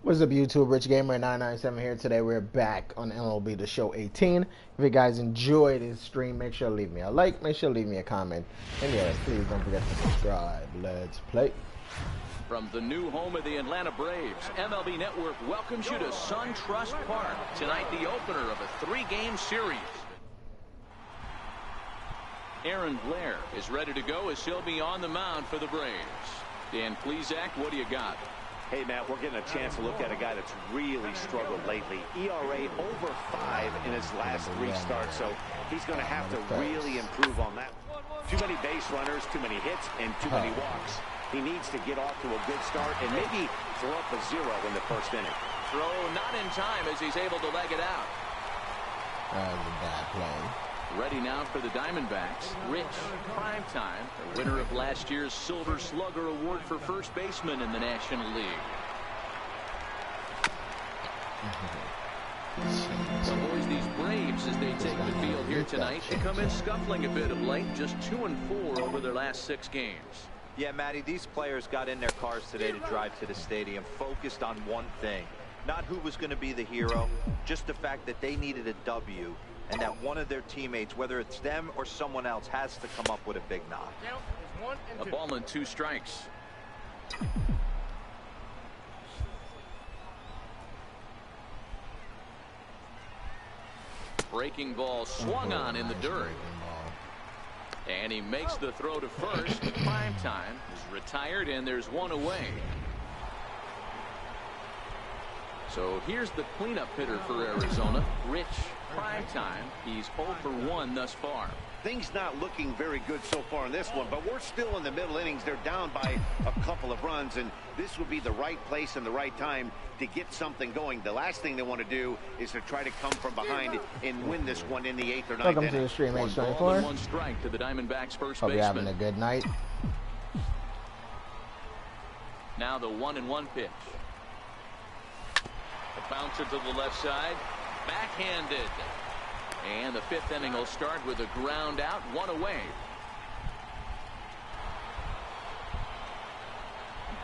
What's up, YouTube? Rich Gamer 997 here. Today we're back on MLB The Show 18. If you guys enjoyed this stream, make sure to leave me a like, make sure to leave me a comment, and yeah, please don't forget to subscribe. Let's play. From the new home of the Atlanta Braves, MLB Network welcomes you to SunTrust Park. Tonight, the opener of a 3-game series. Aaron Blair is ready to go as he'll be on the mound for the Braves. Dan Plesac, what do you got? Hey, Matt, we're getting a chance to look at a guy that's really struggled lately. ERA over 5 in his last 3 starts, so he's going to have to really improve on that. Too many base runners, too many hits, and too many walks. He needs to get off to a good start and maybe throw up a 0 in the first inning. Throw not in time as he's able to leg it out. That was a bad play. Ready now for the Diamondbacks, Rich Primetime, the winner of last year's Silver Slugger Award for first baseman in the National League. So, boys, these Braves, as they take the field here tonight, they come in scuffling a bit of late, just 2-4 over their last 6 games. Yeah, Matty, these players got in their cars today to drive to the stadium, focused on one thing. Not who was going to be the hero, just the fact that they needed a W, and that one of their teammates, whether it's them or someone else, has to come up with a big knock. A ball and 2 strikes. Breaking ball swung on in the dirt. And he makes the throw to first. Primetime is retired, and there's 1 away. So here's the cleanup hitter for Arizona, Rich Primetime. He's 0 for 1 thus far. Things not looking very good so far in this one, but we're still in the middle innings. They're down by a couple of runs, and this would be the right place and the right time to get something going. The last thing they want to do is to try to come from behind and win this one in the 8th or 9th Welcome inning. to the stream, 1 ball 824. and 1 strike to the Diamondbacks first Hope you're having baseman. a good night. Now the 1-1 pitch. A bouncer to the left side, backhanded. And the 5th inning will start with a ground out, 1 away.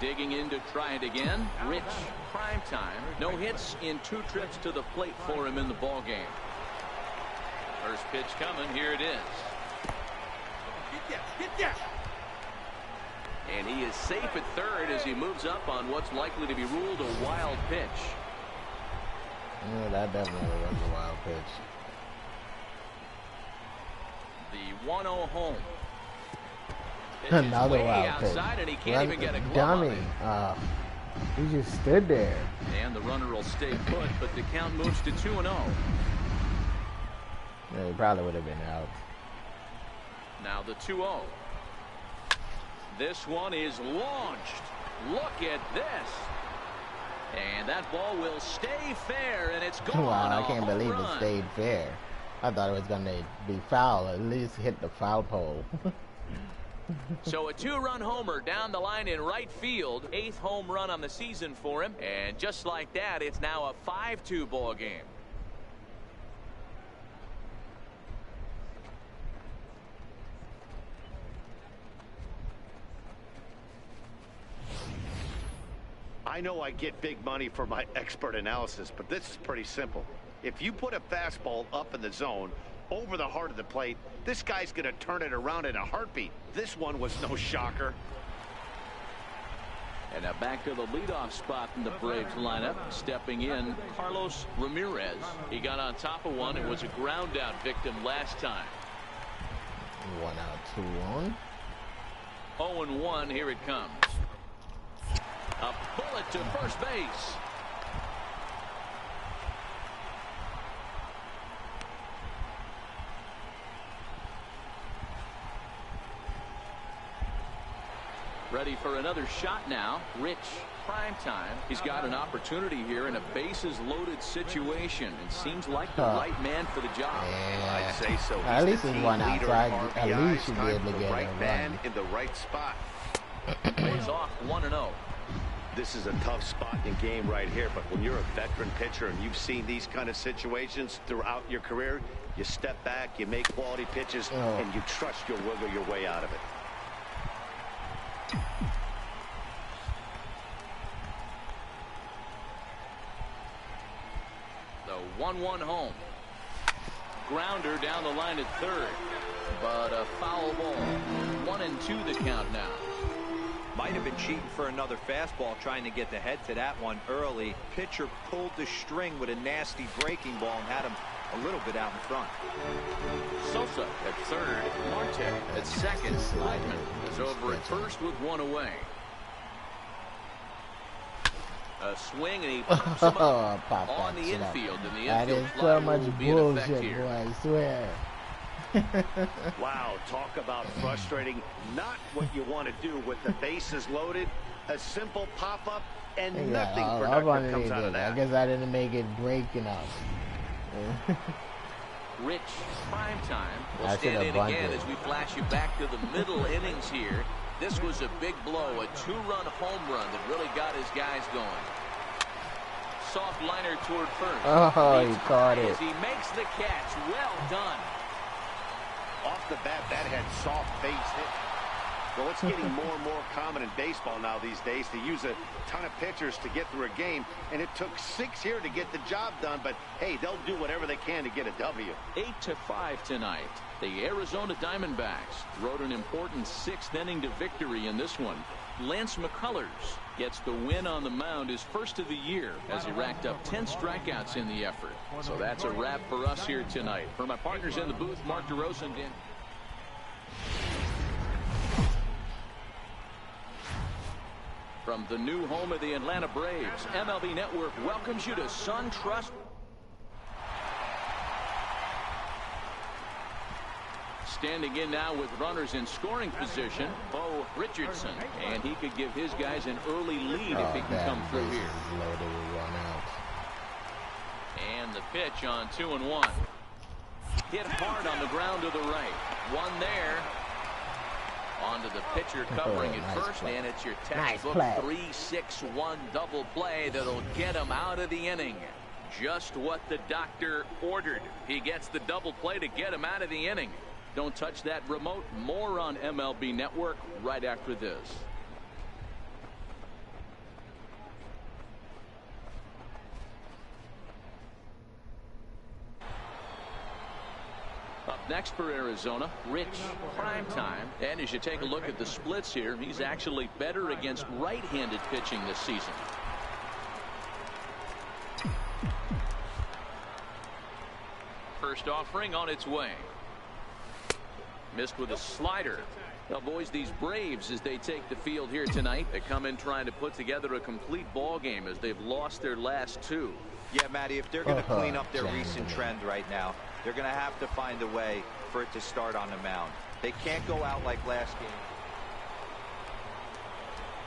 Digging in to try it again, Rich Primetime. No hits in 2 trips to the plate for him in the ball game. First pitch coming, here it is. And he is safe at third as he moves up on what's likely to be ruled a wild pitch. Yeah, that definitely was a wild pitch. The 1-0 home. Pitch is Another way wild outside, pitch. and he can't even get a glove on Dummy. it. He just stood there. And the runner will stay put, but the count moves to 2-0. Yeah, he probably would have been out. Now the 2-0. This one is launched. Look at this. And that ball will stay fair, and it's gone. Wow, I can't believe it stayed fair. I thought it was going to be foul, at least hit the foul pole. So a 2-run homer down the line in right field. 8th home run on the season for him. And just like that, it's now a 5-2 ball game. I know I get big money for my expert analysis, but this is pretty simple. If you put a fastball up in the zone over the heart of the plate, this guy's going to turn it around in a heartbeat. This one was no shocker. And now back to the leadoff spot in the Braves lineup. Stepping in, Carlos Ramirez. He got on top of one and was a ground out victim last time. 1 out, 2 on. 0-1, here it comes. A bullet to first base. Ready for another shot now. Rich Primetime. He's got an opportunity here in a bases loaded situation and seems like the right man for the job. Yeah. I'd say so. At least he's 1 out, so at RBIs, least he'll be able to the get a right man run. in the right spot. Plays off 1-0. This is a tough spot in game right here, but when you're a veteran pitcher and you've seen these kind of situations throughout your career, you step back, you make quality pitches, and you trust you'll wiggle your way out of it. 1-1 home. Grounder down the line at third, but a foul ball. 1-2 the count now. Might have been cheating for another fastball, trying to get the head to that one early. Pitcher pulled the string with a nasty breaking ball and had him a little bit out in front. Sosa at third, Marte at second. Leidman is over at first with one away. A swing, and he pops him up on the infield, and the infield so fly much will be in effect bullshit, here. boy, I swear. Wow, talk about frustrating. Not what you want to do with the bases loaded. A simple pop-up, and nothing productive comes out of that. I guess I didn't make it break enough. Rich, prime time. We'll stand in again as we flash you back to the middle innings here. This was a big blow, a two-run home run that really got his guys going. Soft liner toward first. Oh, he caught it. As he makes the catch. Well done. Off the bat, that had soft base hit. Well, it's getting more and more common in baseball now these days to use a ton of pitchers to get through a game, and it took 6 here to get the job done, but hey, they'll do whatever they can to get a W. 8-5 tonight. The Arizona Diamondbacks rode an important 6th inning to victory in this one. Lance McCullers gets the win on the mound, his first of the year, as he racked up 10 strikeouts in the effort. So that's a wrap for us here tonight. For my partners in the booth, Mark DeRosa and Dan. From the new home of the Atlanta Braves, MLB Network welcomes you to SunTrust. Standing in now with runners in scoring position, Bo Richardson, and he could give his guys an early lead if he can come through here. And the pitch on 2-1. Hit hard on the ground to the right. One there. Onto the pitcher covering at first, and it's your textbook 3-6-1 double play that'll get him out of the inning. Just what the doctor ordered. He gets the double play to get him out of the inning. Don't touch that remote. More on MLB Network right after this. Up next for Arizona, Rich, prime time. And as you take a look at the splits here, he's actually better against right-handed pitching this season. First offering on its way. Missed with a slider. Now, boys, these Braves, as they take the field here tonight, they come in trying to put together a complete ball game as they've lost their last two. Yeah, Matty, if they're going to clean up their recent trend right now, they're going to have to find a way for it to start on the mound. They can't go out like last game.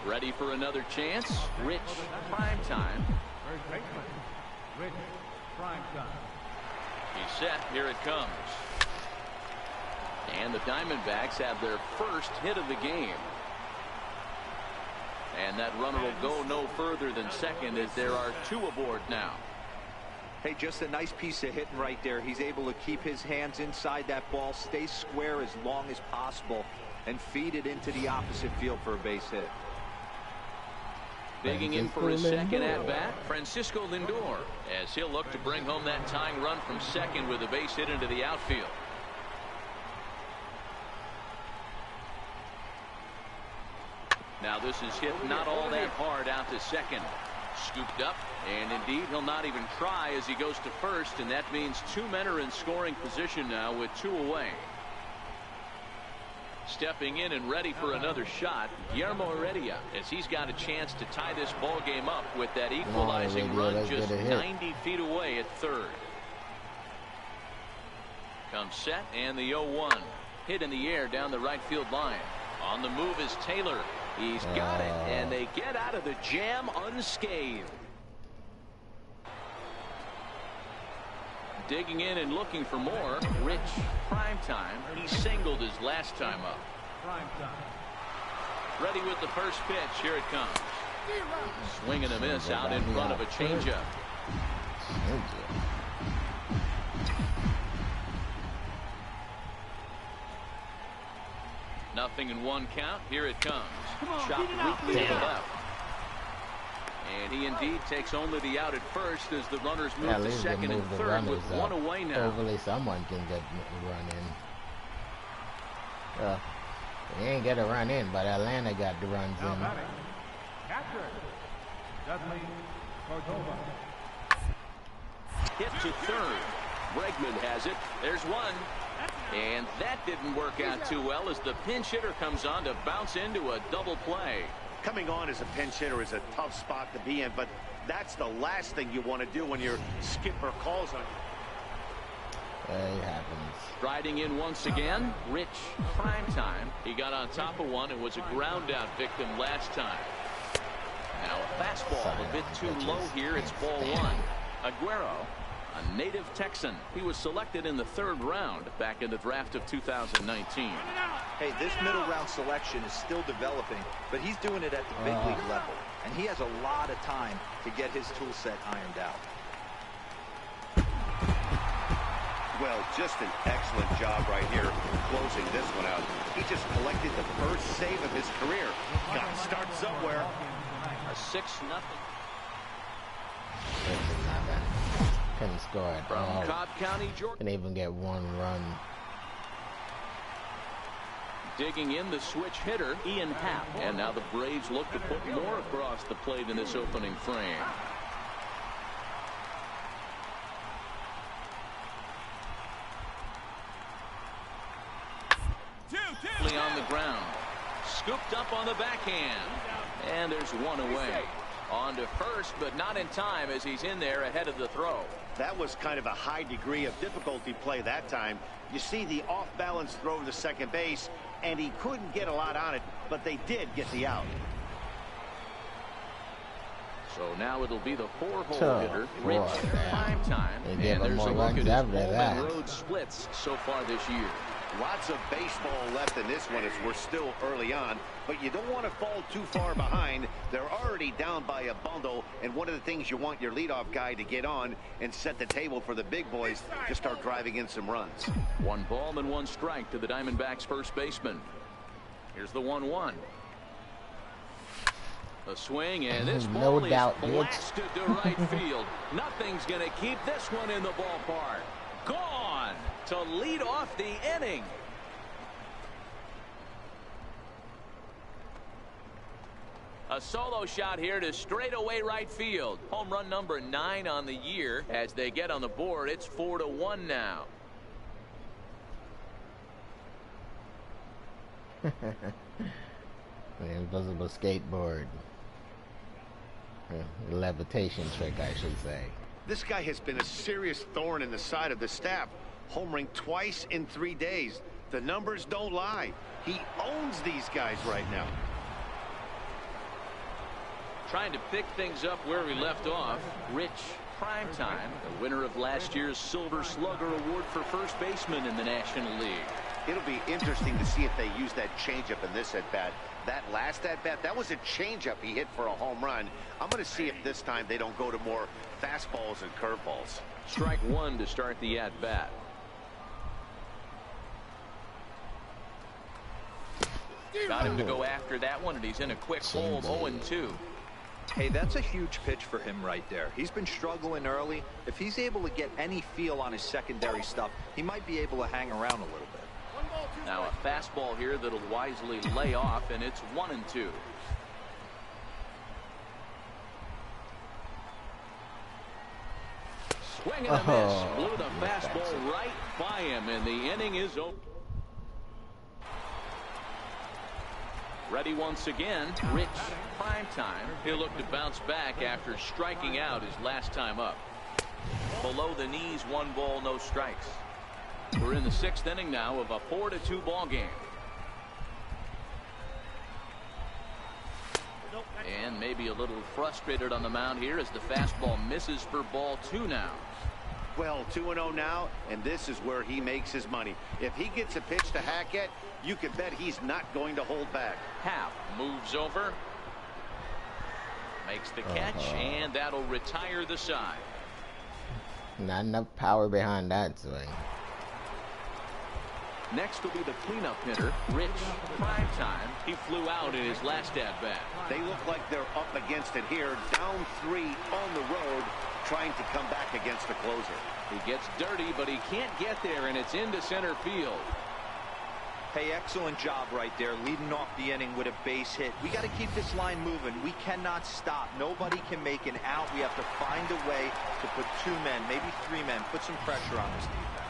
Ready for another chance? Rich, prime time. Rich, prime time. He's set. Here it comes. And the Diamondbacks have their first hit of the game. And that runner will go no further than second as there are two aboard now. Hey, just a nice piece of hitting right there. He's able to keep his hands inside that ball, stay square as long as possible, and feed it into the opposite field for a base hit. Digging in for his second at-bat, Francisco Lindor, as he'll look to bring home that tying run from second with a base hit into the outfield. Now this is hit not all that hard out to second. Scooped up, and indeed he'll not even try as he goes to first, and that means two men are in scoring position now with two away. Stepping in and ready for another shot, Guillermo Heredia, as he's got a chance to tie this ball game up with that equalizing run just 90 feet away at third. Comes set, and the 0-1. Hit in the air down the right field line. On the move is Taylor. He's got it, and they get out of the jam unscathed. Digging in and looking for more. Rich, prime time. He singled his last time up. Prime time. Ready with the first pitch. Here it comes. Swing and a miss out in front of a changeup. Nothing in one count. Here it comes. Chopped weakly to the left. And he indeed takes only the out at first as the runners move At to least they second and move the third runners with up. one away now. Hopefully someone can get a run in. He ain't get a run in, but Atlanta got the runs Now in. batting, catcher, Dudley Cordova. Hit to third. Bregman has it. There's one. And that didn't work out too well as the pinch hitter comes on to bounce into a double play. Coming on as a pinch hitter is a tough spot to be in, but that's the last thing you want to do when your skipper calls on you. It happens. Striding in once again, Rich Primetime. He got on top of one and was a ground out victim last time. Now a fastball a bit too low here. It's ball one. Aguero, a native Texan. He was selected in the third round back in the draft of 2019. Hey, this middle round selection is still developing, but he's doing it at the big league level. And he has a lot of time to get his tool set ironed out. Well, just an excellent job right here closing this one out. He just collected the first save of his career. Got to start somewhere. A 6-0. Couldn't score it. From Cobb County, Georgia. Couldn't even get one run. Digging in the switch hitter, Ian Happ. And now the Braves look to put more across the plate in this opening frame. On the ground. Scooped up on the backhand. And there's one away. On to first, but not in time as he's in there ahead of the throw. That was kind of a high degree of difficulty play that time. You see the off-balance throw to second base, and he couldn't get a lot on it, but they did get the out. So now it'll be the four-hole hitter, Rich Primetime. They And gave him there's more a look runs at his after home that. and road splits so far this year. Lots of baseball left in this one as we're still early on, but you don't want to fall too far behind. They're already down by a bundle, and one of the things you want your leadoff guy to get on and set the table for the big boys to start driving in some runs. 1 ball and 1 strike to the Diamondbacks first baseman. Here's the 1-1. A swing, and this ball is blasted to right field. Nothing's going to keep this one in the ballpark. Gone to lead off the inning. A solo shot here to straightaway right field. Home run number 9 on the year. As they get on the board, it's 4-1 now. The invisible skateboard. Levitation trick, I should say. This guy has been a serious thorn in the side of the staff, homering twice in 3 days. The numbers don't lie. He owns these guys right now. Trying to pick things up where we left off, Rich Primetime, the winner of last year's Silver Slugger Award for first baseman in the National League. It'll be interesting to see if they use that changeup in this at-bat. That last at-bat, that was a changeup he hit for a home run. I'm going to see if this time they don't go to more fastballs and curveballs. Strike 1 to start the at-bat. Got him to go after that one, and he's in a quick hole, 0-2. Hey, that's a huge pitch for him right there. He's been struggling early. If he's able to get any feel on his secondary stuff, he might be able to hang around a little bit. Now a fastball here that'll wisely lay off, and it's 1-2. Swing and a miss. Blew the fastball right by him, and the inning is over. Ready once again, Rich Primetime. He'll look to bounce back after striking out his last time up. Below the knees, 1 ball, no strikes. We're in the 6th inning now of a 4-2 ball game. And maybe a little frustrated on the mound here as the fastball misses for ball 2 now. Well, 2-0 now, and this is where he makes his money. If he gets a pitch to hack at, you can bet he's not going to hold back. Happ moves over, makes the catch, and that'll retire the side. Not enough power behind that swing. Next will be the cleanup hitter, Rich Primetime. He flew out in his last at-bat. They look like they're up against it here. Down 3 on the road, trying to come back against the closer. He gets dirty, but he can't get there, and it's into center field. Hey, excellent job right there, leading off the inning with a base hit. We got to keep this line moving. We cannot stop. Nobody can make an out. We have to find a way to put 2 men, maybe 3 men, put some pressure on this defense.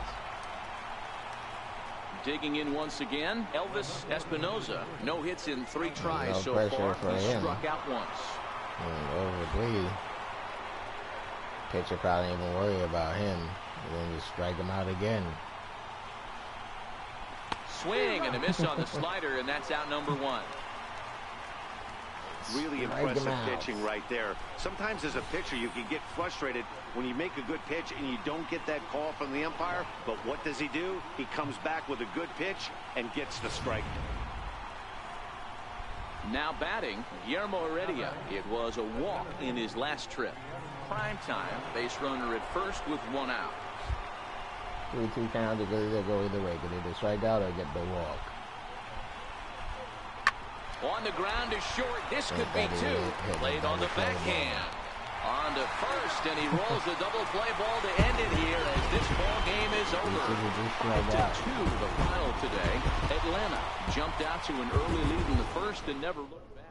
Digging in once again, Elvis Espinoza. No hits in 3 tries no so far. For He him. struck out once. Overly. Pitcher probably even worry about him. And then just strike him out again. Swing and a miss on the slider, and that's out number 1. Really impressive pitching right there. Sometimes as a pitcher you can get frustrated when you make a good pitch and you don't get that call from the umpire. But what does he do? He comes back with a good pitch and gets the strike. Now batting, Guillermo Heredia. It was a walk in his last trip. Primetime, base runner at first with 1 out. 3-2 count, they go either way. Get either strike out or get the walk. On the ground is short. This could be 2. Played on the backhand. On to first, and he rolls the double play ball to end it here as this ball game is over. 5-2 the final today. Atlanta jumped out to an early lead in the first and never looked back.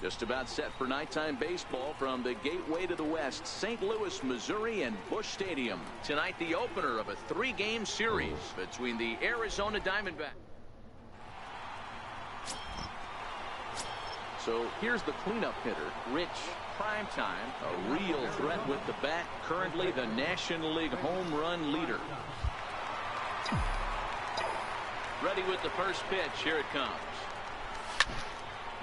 Just about set for nighttime baseball from the gateway to the west, St. Louis, Missouri, and Busch Stadium. Tonight, the opener of a 3-game series between the Arizona Diamondbacks. So here's the cleanup hitter, Rich Primetime, a real threat with the bat, currently the National League home run leader. Ready with the first pitch. Here it comes.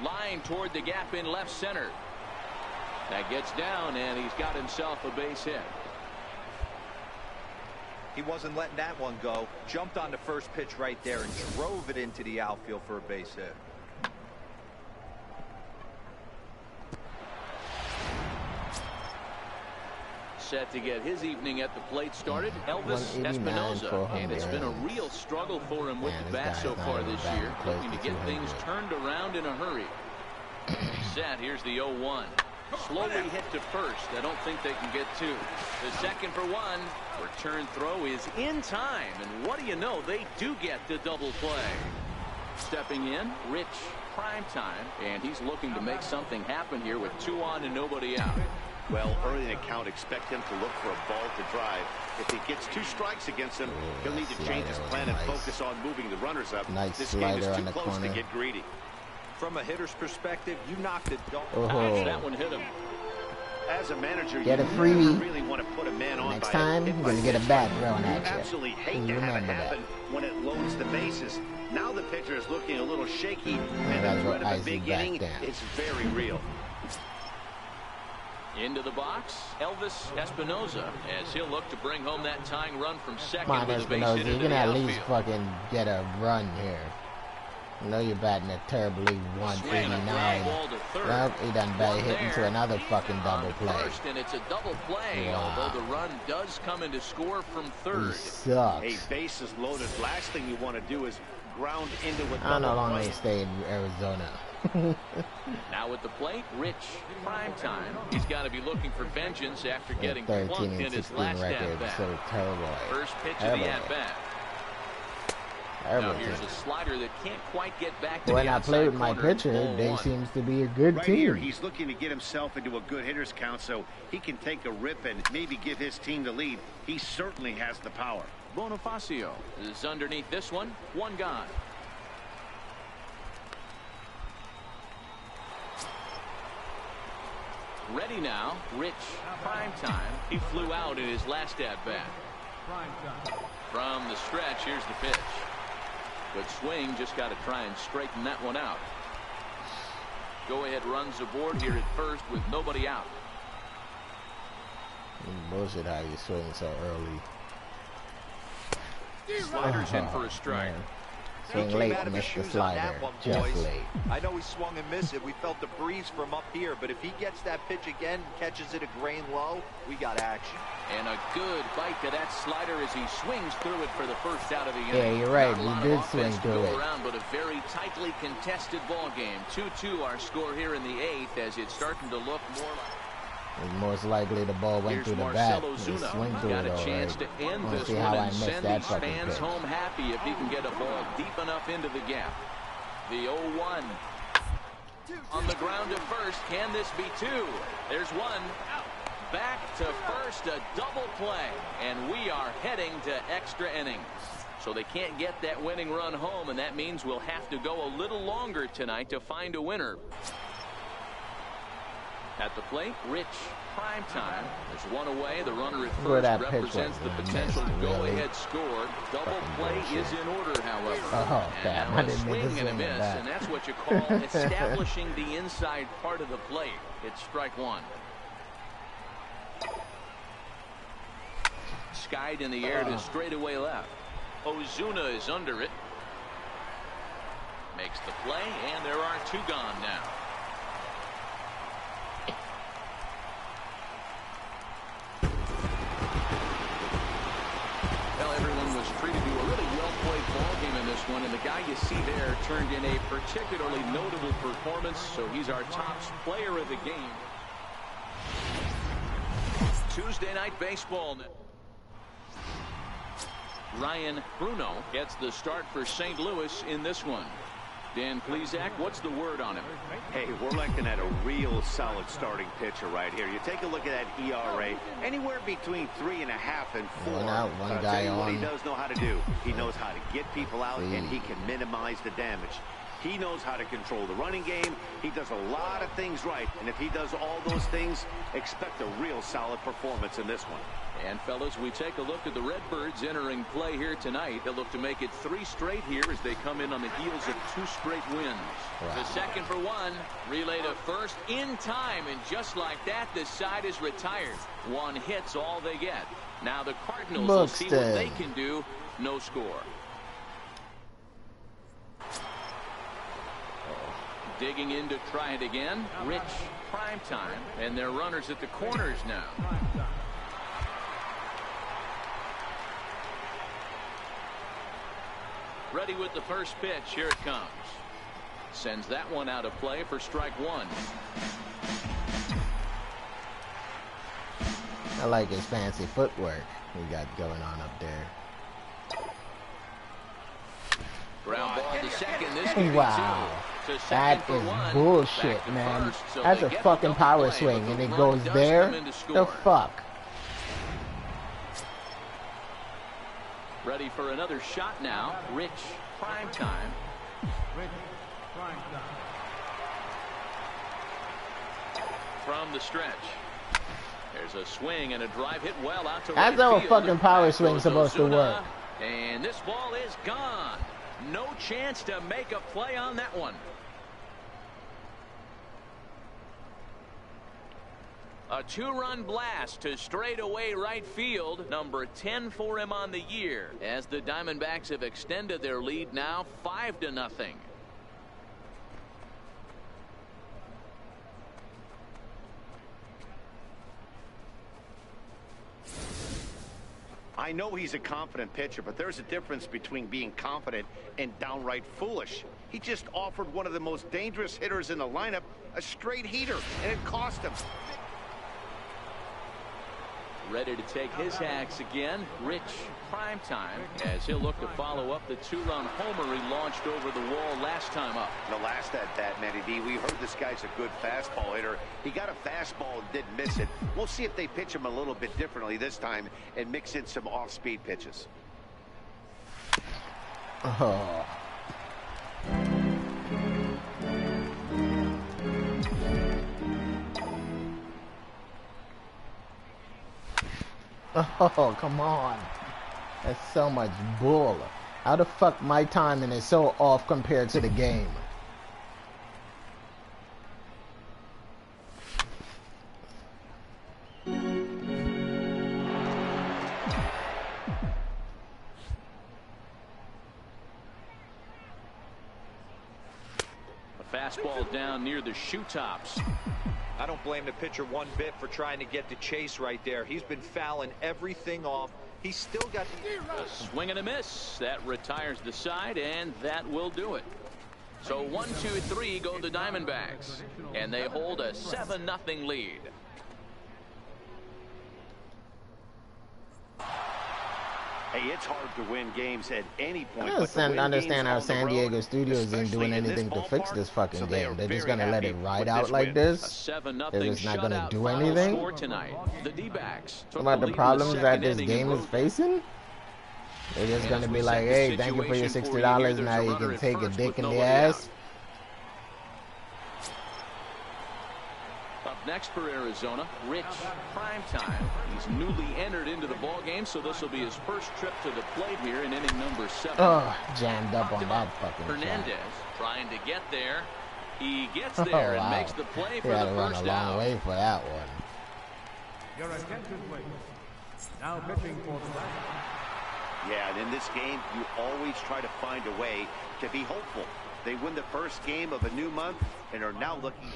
Line toward the gap in left center. That gets down, and he's got himself a base hit. He wasn't letting that one go. Jumped on the first pitch right there and drove it into the outfield for a base hit. Set to get his evening at the plate started, Elvis Espinoza, and it's been a real struggle for him with the bat so far this year, looking to get things turned around in a hurry. Set, here's the 0-1. Slowly hit to first. I don't think they can get 2. The second for 1. Return throw is in time, and what do you know, they do get the double play. Stepping in, Rich Primetime, and he's looking to make something happen here with 2 on and nobody out. Well, early in the count, expect him to look for a ball to drive. If he gets 2 strikes against him, he'll need to change his plan and focus on moving the runners up. This game is too close to get greedy. From a hitter's perspective, you knocked it. That one hit him. As a manager, get a freebie. You really want to put a man on. Next time, you're going to get a bat thrown at you. Absolutely hate to have it happen when it loads the bases. Now the pitcher is looking a little shaky, and the threat of a big inning is very real. Into the box, Elvis Espinoza, as he'll look to bring home that tying run from second. Come on, with a base hit Espinoza, you into can the at outfield. least fucking get a run here. I know you're batting at terribly 189. Well, he done better hit into another fucking double play. First, and it's a double play, although the run does come into score from third. He sucks. Hey, bases loaded. Last thing you want to do is ground into a double play. I no longer stay in Arizona. Now at the plate, Rich Primetime. He's got to be looking for vengeance after getting plunked in his last record. at-bat. So terrible. First pitch of the at-bat. Now here's a slider that can't quite get back to when the I play with my corner. pitcher, they seems to be a good right team. Here, he's looking to get himself into a good hitter's count so he can take a rip and maybe give his team the lead. He certainly has the power. Bonifacio is underneath this one. One gone. Ready now, Rich. Prime time. He flew out in his last at-bat. From the stretch, here's the pitch. Good swing, just got to try and straighten that one out. Go ahead runs aboard here at first with nobody out. Bullshit how you swing so early. Sliders in for a strike. Man. Swing late, missed the slider. Just late. I know he swung and missed it. We felt the breeze from up here, but if he gets that pitch again, catches it a grain low, we got action. And a good bite to that slider as he swings through it for the first out of the inning. Yeah, you're right. He did swing through it. Around, but a very tightly contested ball game. 2-2 our score here in the 8th as it's starting to look more like. Most likely the ball went through the bat. He swing through got it a chance already. to end this See one how I and missed send that these fucking fans pitch. home happy if he can get a ball deep enough into the gap. The 0-1 on the ground to first. Can this be two? There's one. Back to first, a double play, and we are heading to extra innings. So they can't get that winning run home, and that means we'll have to go a little longer tonight to find a winner. At the plate, Rich. Prime time. There's one away. The runner at first represents the potential go-ahead score. Double play is in order, however. Oh, damn. I didn't swing and a miss, and that's what you call establishing the inside part of the plate. It's strike one. Skied in the air to straightaway left. Ozuna is under it. Makes the play, and there are two gone now. Well, everyone was treated to a really well-played ball game in this one, and the guy you see there turned in a particularly notable performance, so he's our top player of the game. Tuesday night baseball. Ryan Bruno gets the start for St. Louis in this one. Dan Plesac, what's the word on him? Hey, we're looking at a real solid starting pitcher right here. You take a look at that ERA, anywhere between 3.5 and 4. One out, one guy on. What he does know how to do. He knows how to get people out, and he can minimize the damage. He knows how to control the running game. He does a lot of things right, and if he does all those things, expect a real solid performance in this one. And, fellas, we take a look at the Redbirds entering play here tonight. They'll look to make it 3 straight here as they come in on the heels of 2 straight wins. Wow. The second for one, relay to first in time, and just like that, the side is retired. 1 hit's all they get. Now the Cardinals will see what they can do. No score. Digging in to try it again. Rich, prime time, and their runners at the corners now. Ready with the first pitch. Here it comes. Sends that one out of play for strike one. I like his fancy footwork he got going on up there. Ground ball to second. This could be wow. two. That is bullshit, man. That's a fucking power swing, and it goes there? The fuck? Ready for another shot now. Rich, prime time. Rich, prime time. From the stretch. There's a swing and a drive hit well out to That's right how a field. fucking power swing's supposed to work. And this ball is gone. No chance to make a play on that one. A 2-run blast to straightaway right field. Number 10 for him on the year. As the Diamondbacks have extended their lead now 5-0. I know he's a confident pitcher, but there's a difference between being confident and downright foolish. He just offered one of the most dangerous hitters in the lineup a straight heater, and it cost him. ready to take his hacks again. Rich Primetime, as he'll look to follow up the 2-run homer he launched over the wall last time up. The last at bat, Matty D, we heard this guy's a good fastball hitter. He got a fastball and didn't miss it. We'll see if they pitch him a little bit differently this time and mix in some off-speed pitches. Oh. Oh, come on. That's so much bull. How the fuck my timing is so off compared to the game? A fastball down near the shoe tops. I don't blame the pitcher one bit for trying to get the chase right there. He's been fouling everything off. He's still got a swing and a miss. That retires the side, and that will do it. So 1-2-3 go the Diamondbacks, and they hold a 7-0 lead. Hey, it's hard to win games at any point. I don't understand how San Diego Studios ain't doing anything to fix this fucking game. They're just gonna let it ride out like this. They're just not gonna do anything. About the problems that this game is facing. They're just gonna be like, hey, thank you for your $60. Now you can take a dick in the ass. Up next for Arizona, Rich Primetime. He's newly entered into the ball game, so this will be his first trip to the plate here in inning number 7. Oh, jammed up on that fucking Hernandez shot. trying to get there. He gets there and makes the play for the first out. He had to run a long way for that one. Your attention, please. Now pitching for the Diamondbacks. Yeah, and in this game, you always try to find a way to be hopeful. They win the first game of a new month and are now looking.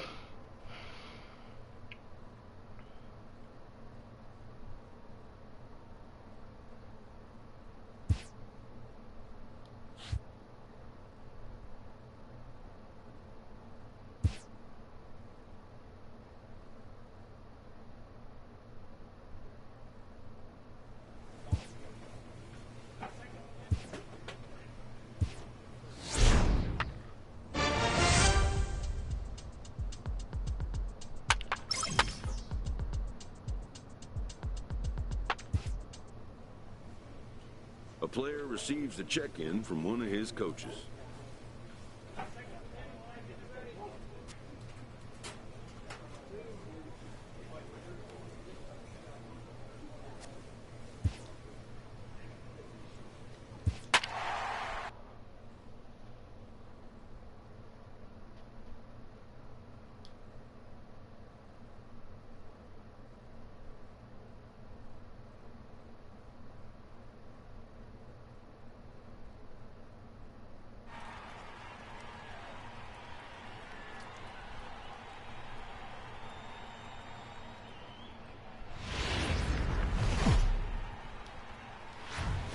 A player receives a check-in from one of his coaches.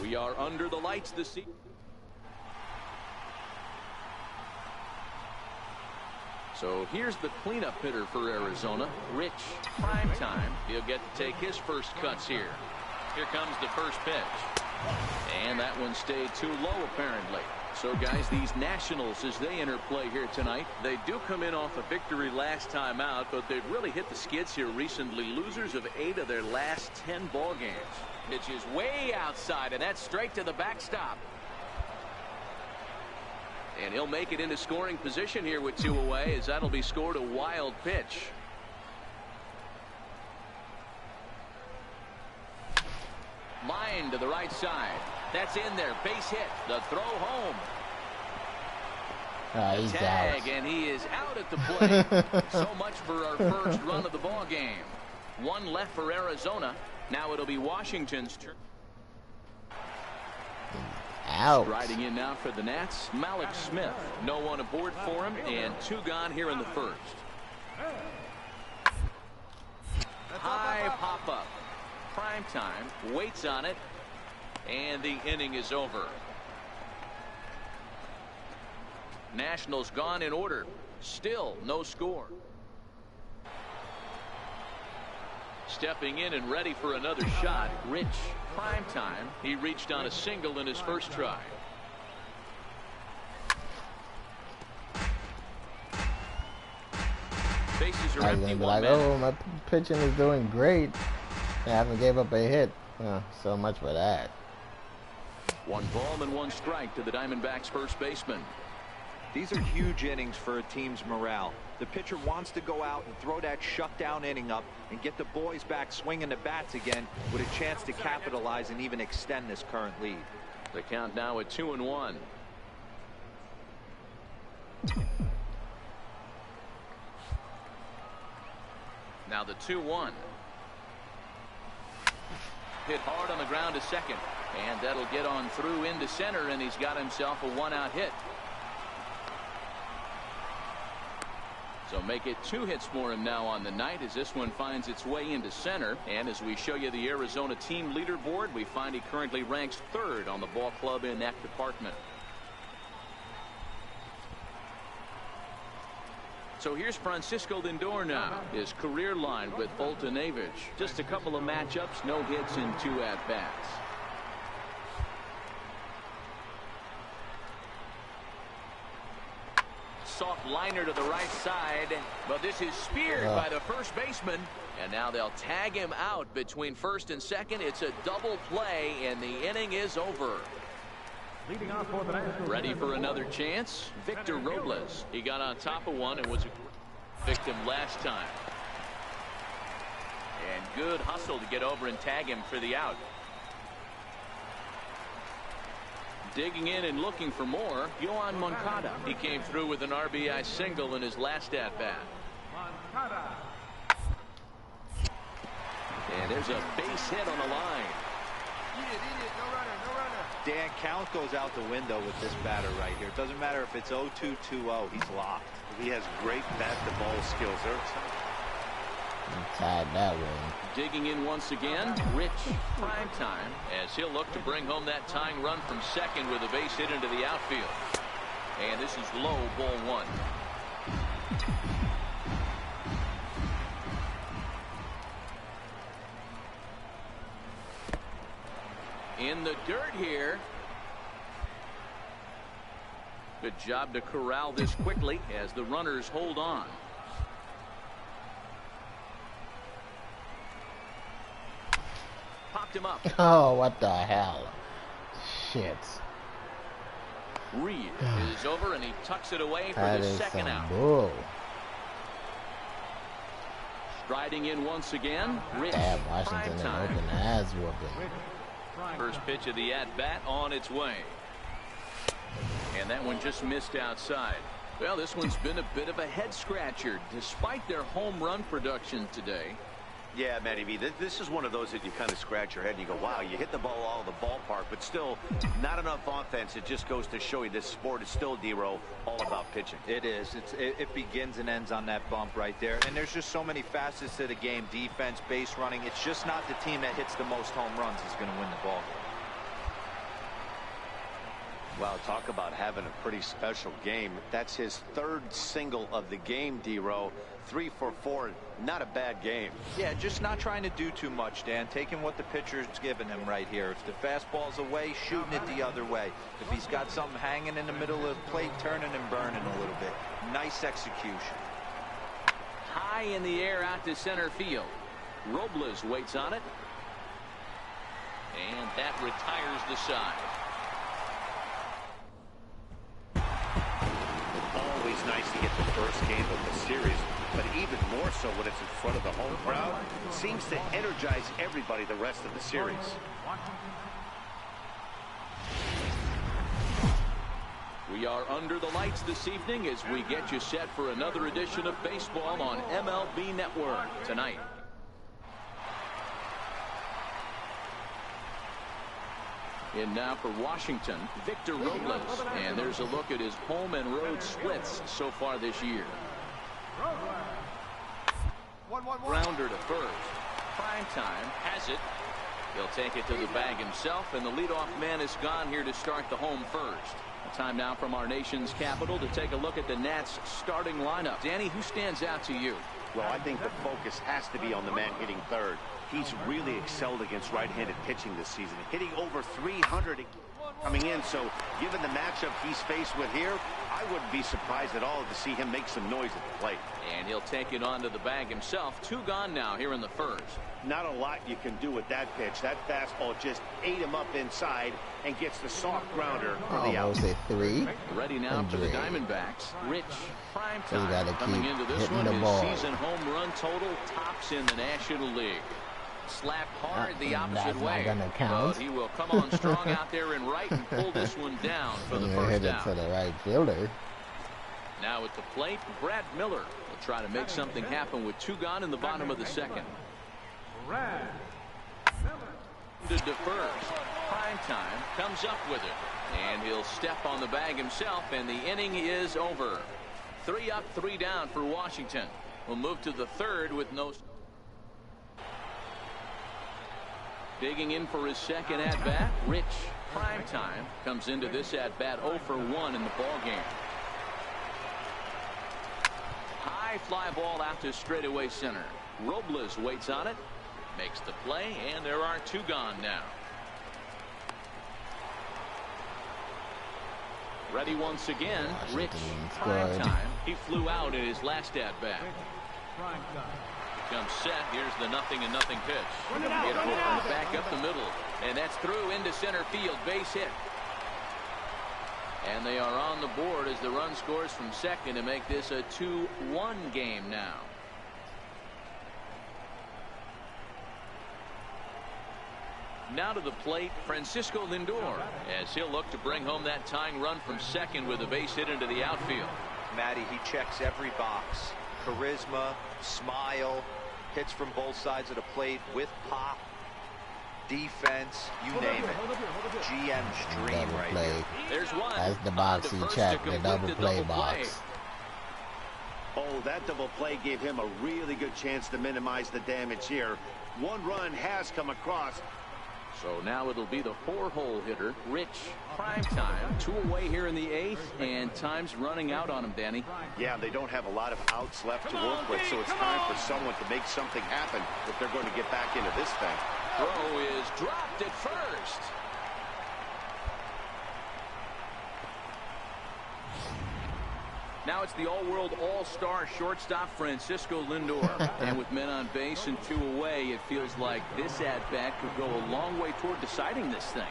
We are under the lights this season. So here's the cleanup hitter for Arizona, Rich Primetime. He'll get to take his first cuts here. Here comes the first pitch. And that one stayed too low, apparently. So, guys, these Nationals, as they enter play here tonight, they do come in off a victory last time out, but they've really hit the skids here recently. Losers of 8 of their last 10 ball games. Pitch is way outside, and that's straight to the backstop. And he'll make it into scoring position here with 2 away, as that'll be scored a wild pitch. Line to the right side. That's in there. Base hit. The throw home. He's Tag, out. and he is out at the plate. So much for our first run of the ball game. 1 left for Arizona. Now it'll be Washington's turn. Out. Riding in now for the Nats, Malik Smith. No one aboard for him, and 2 gone here in the first. High pop-up. Primetime waits on it, and the inning is over. Nationals gone in order. Still no score. stepping in and ready for another shot. Rich, prime time. He reached on a single in his first try. Bases are I was empty. gonna be like, oh, my pitching is doing great. I haven't gave up a hit. So much for that. 1 ball and 1 strike to the Diamondbacks first baseman. These are huge innings for a team's morale. The pitcher wants to go out and throw that shutdown inning up and get the boys back swinging the bats again with a chance to capitalize and even extend this current lead. The count now at 2-1. Now the 2-1. Hit hard on the ground to second, and that'll get on through into center, and he's got himself a 1-out hit. So make it 2 hits for him now on the night as this one finds its way into center. And as we show you the Arizona team leaderboard, we find he currently ranks 3rd on the ball club in that department. So here's Francisco Lindor now, his career line with Fultonavich. Just a couple of matchups, no hits in 2 at-bats. Soft liner to the right side, but this is speared by the first baseman. And now they'll tag him out between first and second. It's a double play, and the inning is over. Ready for another chance? Victor Robles. He got on top of one and was a victim last time. And good hustle to get over and tag him for the out. Digging in and looking for more, Yohan Moncada. He came through with an RBI single in his last at-bat. And there's a base hit on the line. Dan, count goes out the window with this batter right here. It doesn't matter if it's 0-2, 2-0. He's locked. He has great bat-to-ball skills. Tied that one. Digging in once again, Rich, prime time, as he'll look to bring home that tying run from second with a base hit into the outfield. And this is low, ball 1. In the dirt here. Good job to corral this quickly as the runners hold on. Popped him up. Oh, what the hell? Shit. Reed is over and he tucks it away for That the is second some out. bull. Striding in once again, Rich. Damn, Washington prime and time. open ass whooping. First pitch of the at-bat on its way. And that one just missed outside. Well, this one's been a bit of a head-scratcher despite their home run production today. Yeah, Matty V, this is one of those that you kind of scratch your head and you go, wow, you hit the ball all the ballpark, but still not enough offense. It just goes to show you this sport is still, D-Row, all about pitching. It is. It begins and ends on that bump right there. And there's just so many facets to the game. Defense, base running. It's just not the team that hits the most home runs is going to win the ball. Wow, talk about having a pretty special game. That's his 3rd single of the game, D-Row. 3 for 4, not a bad game. Yeah, just not trying to do too much, Dan. Taking what the pitcher's giving him right here. If the fastball's away, shooting it the other way. If he's got something hanging in the middle of the plate, turning and burning a little bit. Nice execution. High in the air out to center field. Robles waits on it. And that retires the side. Always nice to get the first game of the series, but even more so when it's in front of the home crowd. Seems to energize everybody the rest of the series. We are under the lights this evening as we get you set for another edition of baseball on MLB Network tonight. In now for Washington, Victor Robles. And there's a look at his home and road splits so far this year. Grounder to first. Prime time has it. He'll take it to the bag himself, and the leadoff man is gone here to start the home first. Time now from our nation's capital to take a look at the Nats starting lineup. Danny, who stands out to you? Well, I think the focus has to be on the man hitting third. He's really excelled against right-handed pitching this season, hitting over 300 coming in. So given the matchup he's faced with here, I wouldn't be surprised at all to see him make some noise at the plate. And he'll take it onto the bag himself. 2 gone now here in the first. Not a lot you can do with that pitch. That fastball just ate him up inside and gets the soft grounder for the out. Almost a 3. Ready now for the Diamondbacks. Rich, prime So you time gotta coming keep into this hitting one. the His ball. season home run total tops in the National League. Slapped hard the opposite way. Not gonna count. But he will come on strong out there and right and pull this one down for the first hit it down. to the right fielder. Now at the plate, Brad Miller will try to make something happen with 2 gone in the bottom of the second. To first. Prime time comes up with it. And he'll step on the bag himself, and the inning is over. 3 up, 3 down for Washington. We'll move to the third with no. Digging in for his second at-bat, Rich. Prime time comes into this at-bat 0 for 1 in the ballgame. High fly ball out to straightaway center. Robles waits on it, makes the play, and there are 2 gone now. Ready once again, Rich. Prime time. He flew out in his last at-bat. Comes set. Here's the 0-0 pitch. Hit forward, back up the middle, and that's through into center field. Base hit. And they are on the board as the run scores from second to make this a 2-1 game now. Now to the plate, Francisco Lindor, as he'll look to bring home that tying run from second with a base hit into the outfield. Matty, he checks every box. Charisma, smile, hits from both sides of the plate with pop, defense, you name it. GM's dream Double right play. here. There's one. That's the box he checked, the double play box. Oh, that double play gave him a really good chance to minimize the damage here. 1 run has come across. So now it'll be the 4-hole hitter, Rich. Prime time. 2 away here in the 8th, and time's running out on him, Danny. Yeah, they don't have a lot of outs left to work with, so it's time for someone to make something happen if they're going to get back into this thing. Throw is dropped at first. Now it's the all-world all-star shortstop Francisco Lindor. And with men on base and 2 away, it feels like this at-bat could go a long way toward deciding this thing.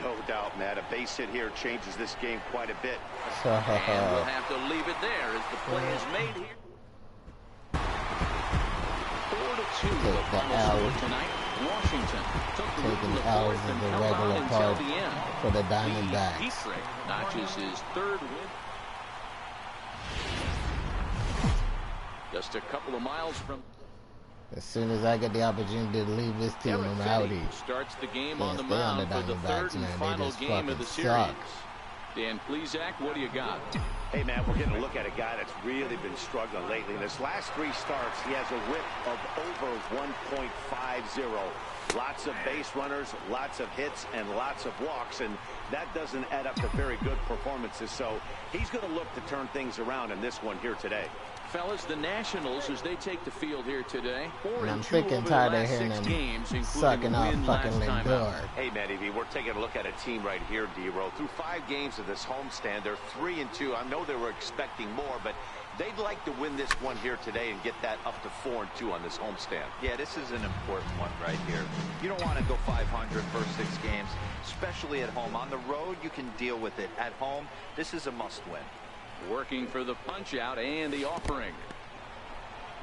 No doubt, Matt. A base hit here changes this game quite a bit. And we'll have to leave it there as the play is made here. 4-2 the final score tonight. Washington took the lead in the L's fourth in and the held on regular until part the end. for the Diamondbacks. Dietrich notches his 3rd win. Just a couple of miles from. As soon as I get the opportunity to leave this team, I'm outie. Starts the game Can't on the stay on mound the for the Diamondbacks, 3rd and man. They final just game of the fucking series. suck. Dan Plesac, what do you got? Hey, Matt, we're getting a look at a guy that's really been struggling lately. In his last 3 starts, he has a whip of over 1.50. Lots of base runners, lots of hits, and lots of walks, and that doesn't add up to very good performances. So he's going to look to turn things around in this one here today. Fellas, the Nationals, as they take the field here today, 4-2 And I'm over freaking the tired of last hearing 6 them games, including sucking a off win fucking last time Lindor. out. Hey, Matty V, we're taking a look at a team right here, D-Row. Through 5 games of this homestand, they're 3-2. I know they were expecting more, but they'd like to win this one here today and get that up to 4-2 on this homestand. Yeah, this is an important one right here. You don't want to go 500 first 6 games, especially at home. On the road, you can deal with it. At home, this is a must-win. Working for the punch-out and the offering.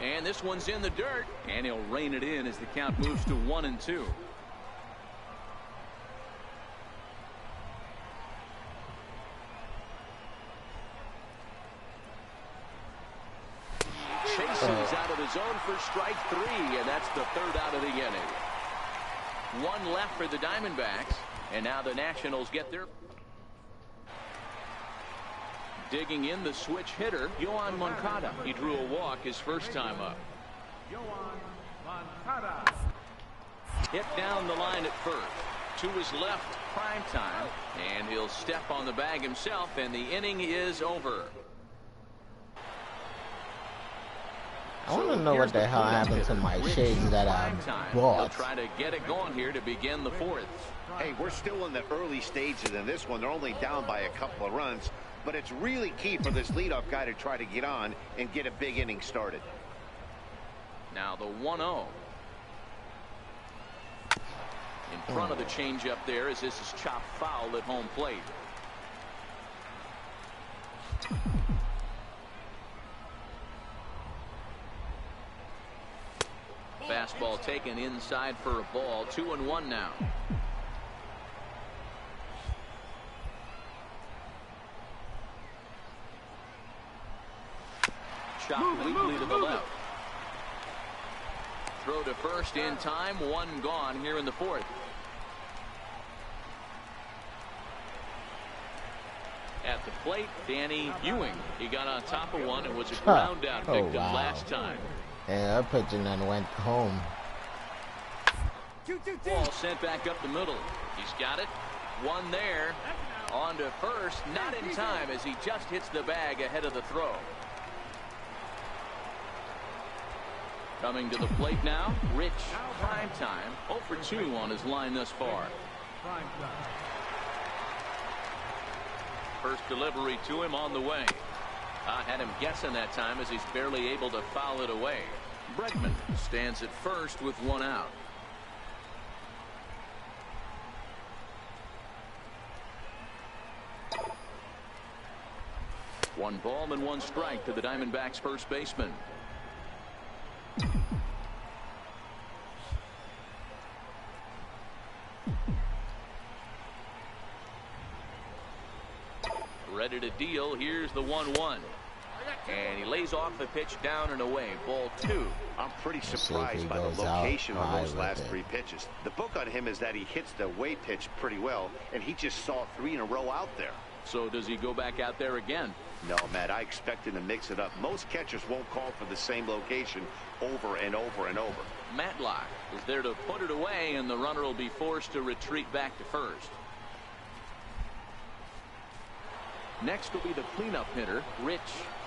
And this one's in the dirt, and he'll rein it in as the count moves to 1-2. Chases out of the zone for strike 3, and that's the 3rd out of the inning. 1 left for the Diamondbacks, and now the Nationals get their. Digging in the switch hitter, Yohan Moncada. He drew a walk his first time up. Yohan Moncada. Hit down the line at first. To his left, prime time, and he'll step on the bag himself, and the inning is over. I want to know what the hell happened to my shades that I bought. He'll try to get it going here to begin the fourth. Hey, we're still in the early stages in this one. They're only down by a couple of runs, but it's really key for this leadoff guy to try to get on and get a big inning started. Now the 1-0. In front of the changeup there as this is chopped foul at home plate. Fastball taken inside for a ball. 2-1 now. Shot weakly to the left. Throw to first in time. One gone here in the fourth. At the plate, Danny Ewing. He got on top of one and was a ground out victim last time. Yeah, that pitching then went home. Ball sent back up the middle. He's got it. One there. On to first. Not in time as he just hits the bag ahead of the throw. Coming to the plate now, Rich Primetime. 0 for 2 on his line thus far. First delivery to him on the way. Had him guessing that time as he's barely able to foul it away. Bregman stands at first with one out. One ball and one strike to the Diamondbacks first baseman. Ready to deal. Here's the 1-1. And he lays off the pitch down and away. Ball 2. I'm pretty surprised by the location on those last 3 pitches. The book on him is that he hits the away pitch pretty well, and he just saw 3 in a row out there. So does he go back out there again? No, Matt, I expect him to mix it up. Most catchers won't call for the same location over and over and over. Matlock is there to put it away, and the runner will be forced to retreat back to first. Next will be the cleanup hitter, Rich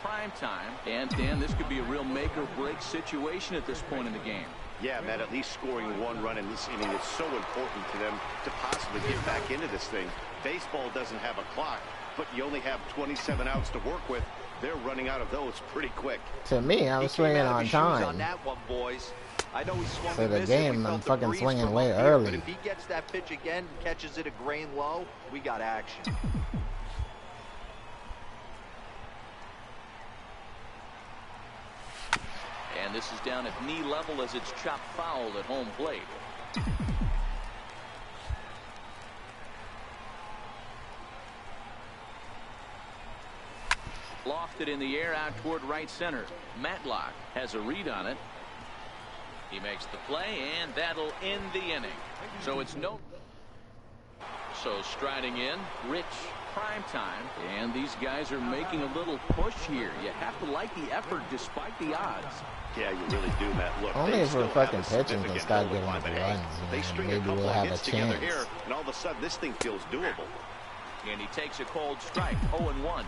Primetime. And Dan, this could be a real make or break situation at this point in the game. Yeah, Matt, at least scoring 1 run in this inning is so important to them to possibly get back into this thing. Baseball doesn't have a clock, but you only have 27 outs to work with. They're running out of those pretty quick. To me, I'm swinging on time. On that one, boys. I know he swung For the game, I'm fucking swinging way here, early. But if he gets that pitch again and catches it a grain low, we got action. And this is down at knee level as it's chopped foul at home plate. Lofted in the air out toward right center. Matlock has a read on it. He makes the play, and that'll end the inning. So it's no. So striding in, Rich Primetime, and these guys are making a little push here. You have to like the effort despite the odds. Yeah, you really do, Matt. Look, only if we're fucking pitching can start getting the runs. They string maybe a couple we'll of have a hits together chance. here, and all of a sudden this thing feels doable. And he takes a cold strike. 0-1.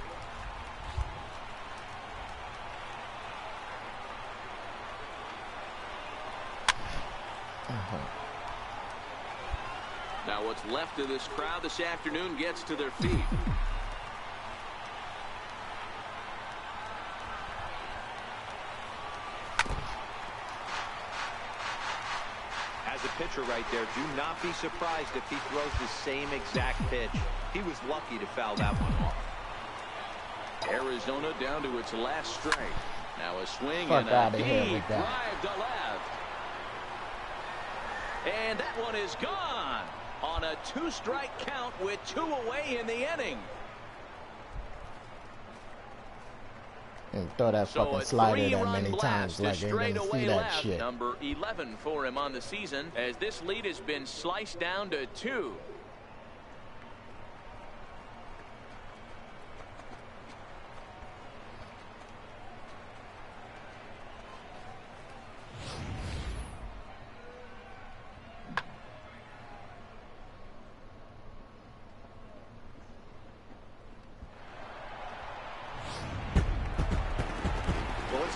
Now what's left of this crowd this afternoon gets to their feet. As a pitcher right there, do not be surprised if he throws the same exact pitch. He was lucky to foul that one off. Arizona down to its last strike. Now a swing Fuck and a here deep with that. drive to left. And that one is gone on a 2-strike count with 2 away in the inning. And throw that fucking slider that many times like you ain't gonna see that left. shit. Number 11 for him on the season as this lead has been sliced down to 2.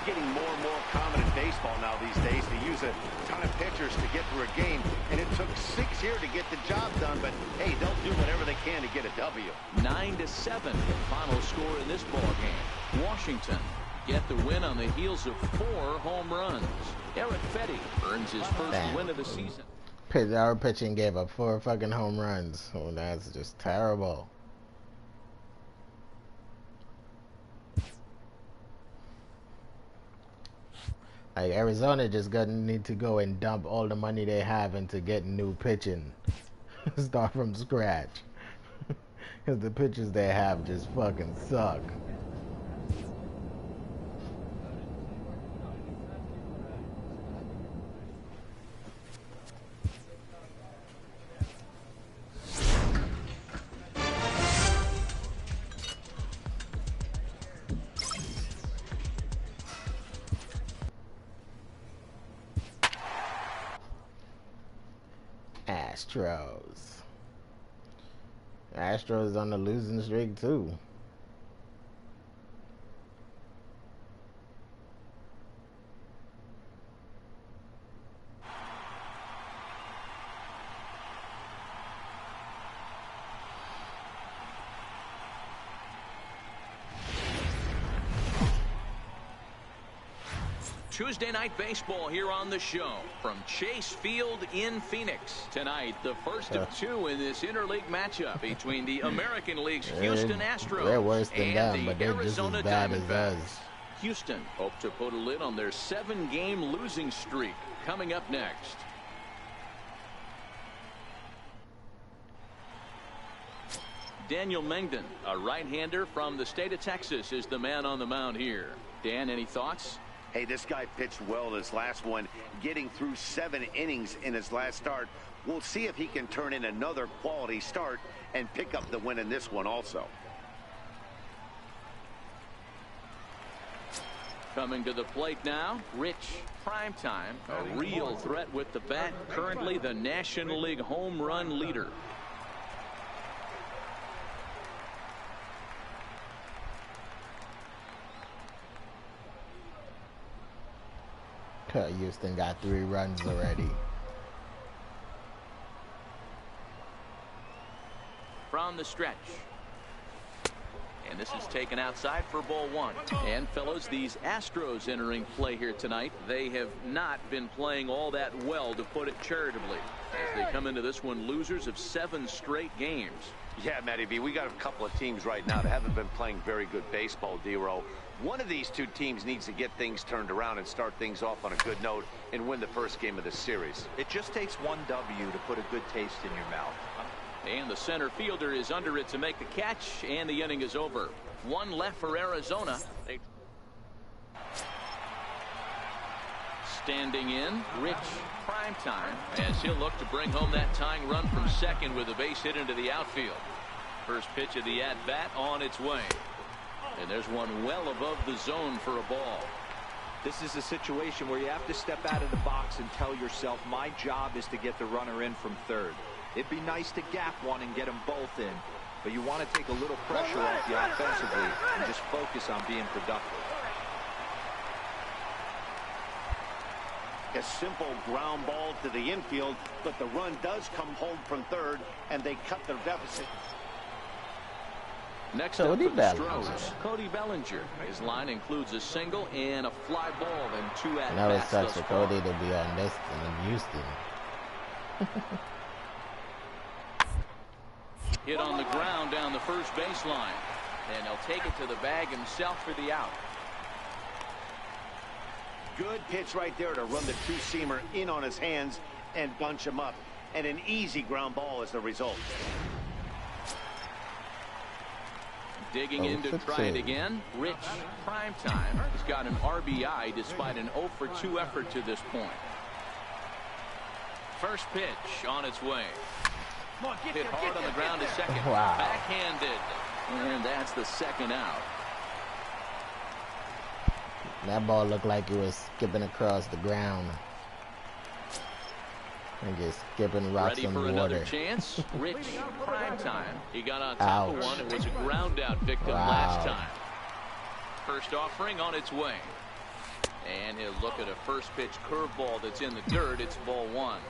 getting more and more common in baseball now these days to use a ton of pitchers to get through a game, and it took 6 here to get the job done, but hey, they'll do whatever they can to get a W. 9-7, final score in this ball game. Washington get the win on the heels of 4 home runs. Eric Fetty earns his first win of the season. Our pitching gave up 4 fucking home runs. Oh, that's just terrible. Like, Arizona just gonna need to go and dump all the money they have into getting new pitching. Start from scratch. Because the pitchers they have just fucking suck. Astros on the losing streak too. Tuesday night baseball here on the show from Chase Field in Phoenix. Tonight, the first of 2 in this interleague matchup between the American League's Houston Astros they're worse than and them, the but they're Arizona just as bad Diamondbacks. as us. Houston hope to put a lid on their 7-game losing streak. Coming up next. Daniel Mengden, a right-hander from the state of Texas, is the man on the mound here. Dan, any thoughts? Hey, this guy pitched well this last one, getting through 7 innings in his last start. We'll see if he can turn in another quality start and pick up the win in this one also. Coming to the plate now, Rich Primetime, a real threat with the bat, currently the National League home run leader. Houston got 3 runs already. From the stretch. And this is taken outside for ball 1. And fellas, these Astros entering play here tonight, they have not been playing all that well, to put it charitably, as they come into this one losers of 7 straight games. Yeah, Matty V, we got a couple of teams right now that haven't been playing very good baseball, D-Row. One of these 2 teams needs to get things turned around and start things off on a good note and win the first game of the series. It just takes 1 W to put a good taste in your mouth. And the center fielder is under it to make the catch, and the inning is over. 1 left for Arizona. Standing in, Rich Primetime, as he'll look to bring home that tying run from second with a base hit into the outfield. First pitch of the at-bat on its way. And there's one well above the zone for a ball. This is a situation where you have to step out of the box and tell yourself, my job is to get the runner in from third. It'd be nice to gap one and get them both in, but you want to take a little pressure off you offensively and just focus on being productive. A simple ground ball to the infield, but the run does come home from third, and they cut their deficit. Next up for the Stros, Cody Bellinger. His line includes a single and a fly ball and 2 at-bats. That was such for Cody to be on this in Houston. Hit on the ground down the first baseline, and he'll take it to the bag himself for the out. Good pitch right there to run the 2-seamer in on his hands and bunch him up, and an easy ground ball as the result. Digging in to try it again, Rich Primetime has got an RBI despite an 0-for-2 effort to this point. First pitch on its way. Hit hard on the ground to second. Wow. Backhanded. And that's the second out. That ball looked like it was skipping across the ground. And just skipping rocks Ready on for the another water. chance. Rich Primetime. He got on top of one. It was a ground out victim Wow. last time. First offering on its way. And he'll look at a first pitch curveball that's in the dirt. It's ball one.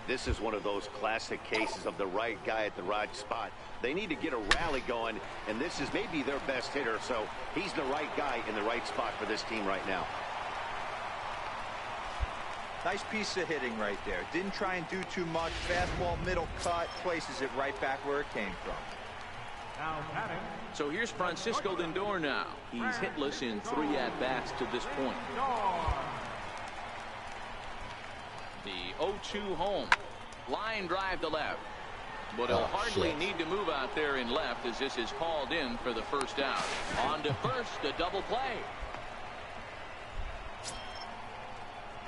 This is one of those classic cases of the right guy at the right spot. They need to get a rally going, and this is maybe their best hitter, so he's the right guy in the right spot for this team right now. Nice piece of hitting right there. Didn't try and do too much. Fastball, middle cut, places it right back where it came from. Now batting. So here's Francisco Lindor now. He's hitless in 3 at-bats to this point. The 0-2 home. Line drive to left. But he'll hardly need to move out there in left as this is called in for the first out. On to first, a double play.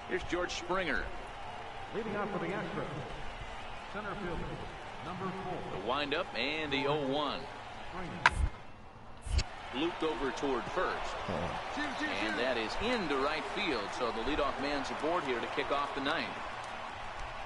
Here's George Springer. Leading off for the Astros, center fielder, number 4. The windup and the 0-1. Looped over toward first. And that is into right field. So the leadoff man's aboard here to kick off the ninth.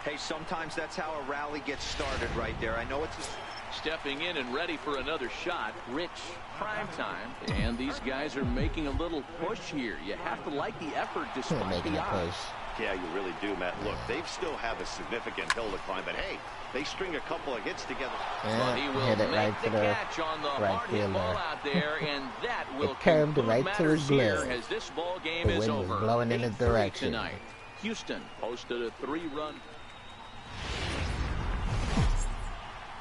Hey, sometimes that's how a rally gets started right there. I know it's stepping in and ready for another shot. Rich, prime time. And these guys are making a little push here. You have to like the effort despite the odds. Yeah, you really do, Matt. Look, they still have a significant hill to climb, but hey, they string a couple of hits together. But he will hit it make right the to the catch on the right hard hit fielder. ball out there, and that will It curved conclude right to matters his here glove. as this ball game The is wind was over. blowing in his 8-3 direction. tonight. Houston posted a 3-run.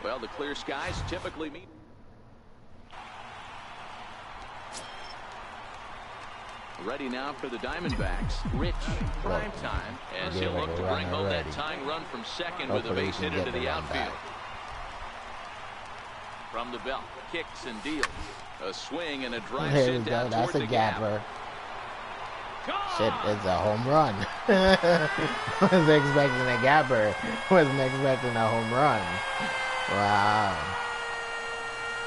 Well, the clear skies typically mean. Ready now for the Diamondbacks. Rich, prime time, as he'll look to bring home that tying run from second with a base hit into the outfield. From the belt, kicks and deals. A swing and a drive There we sent go. down That's toward a the gap. gapper. Gone! Shit, it's a home run. Was expecting a gapper. Wasn't expecting a home run. Wow.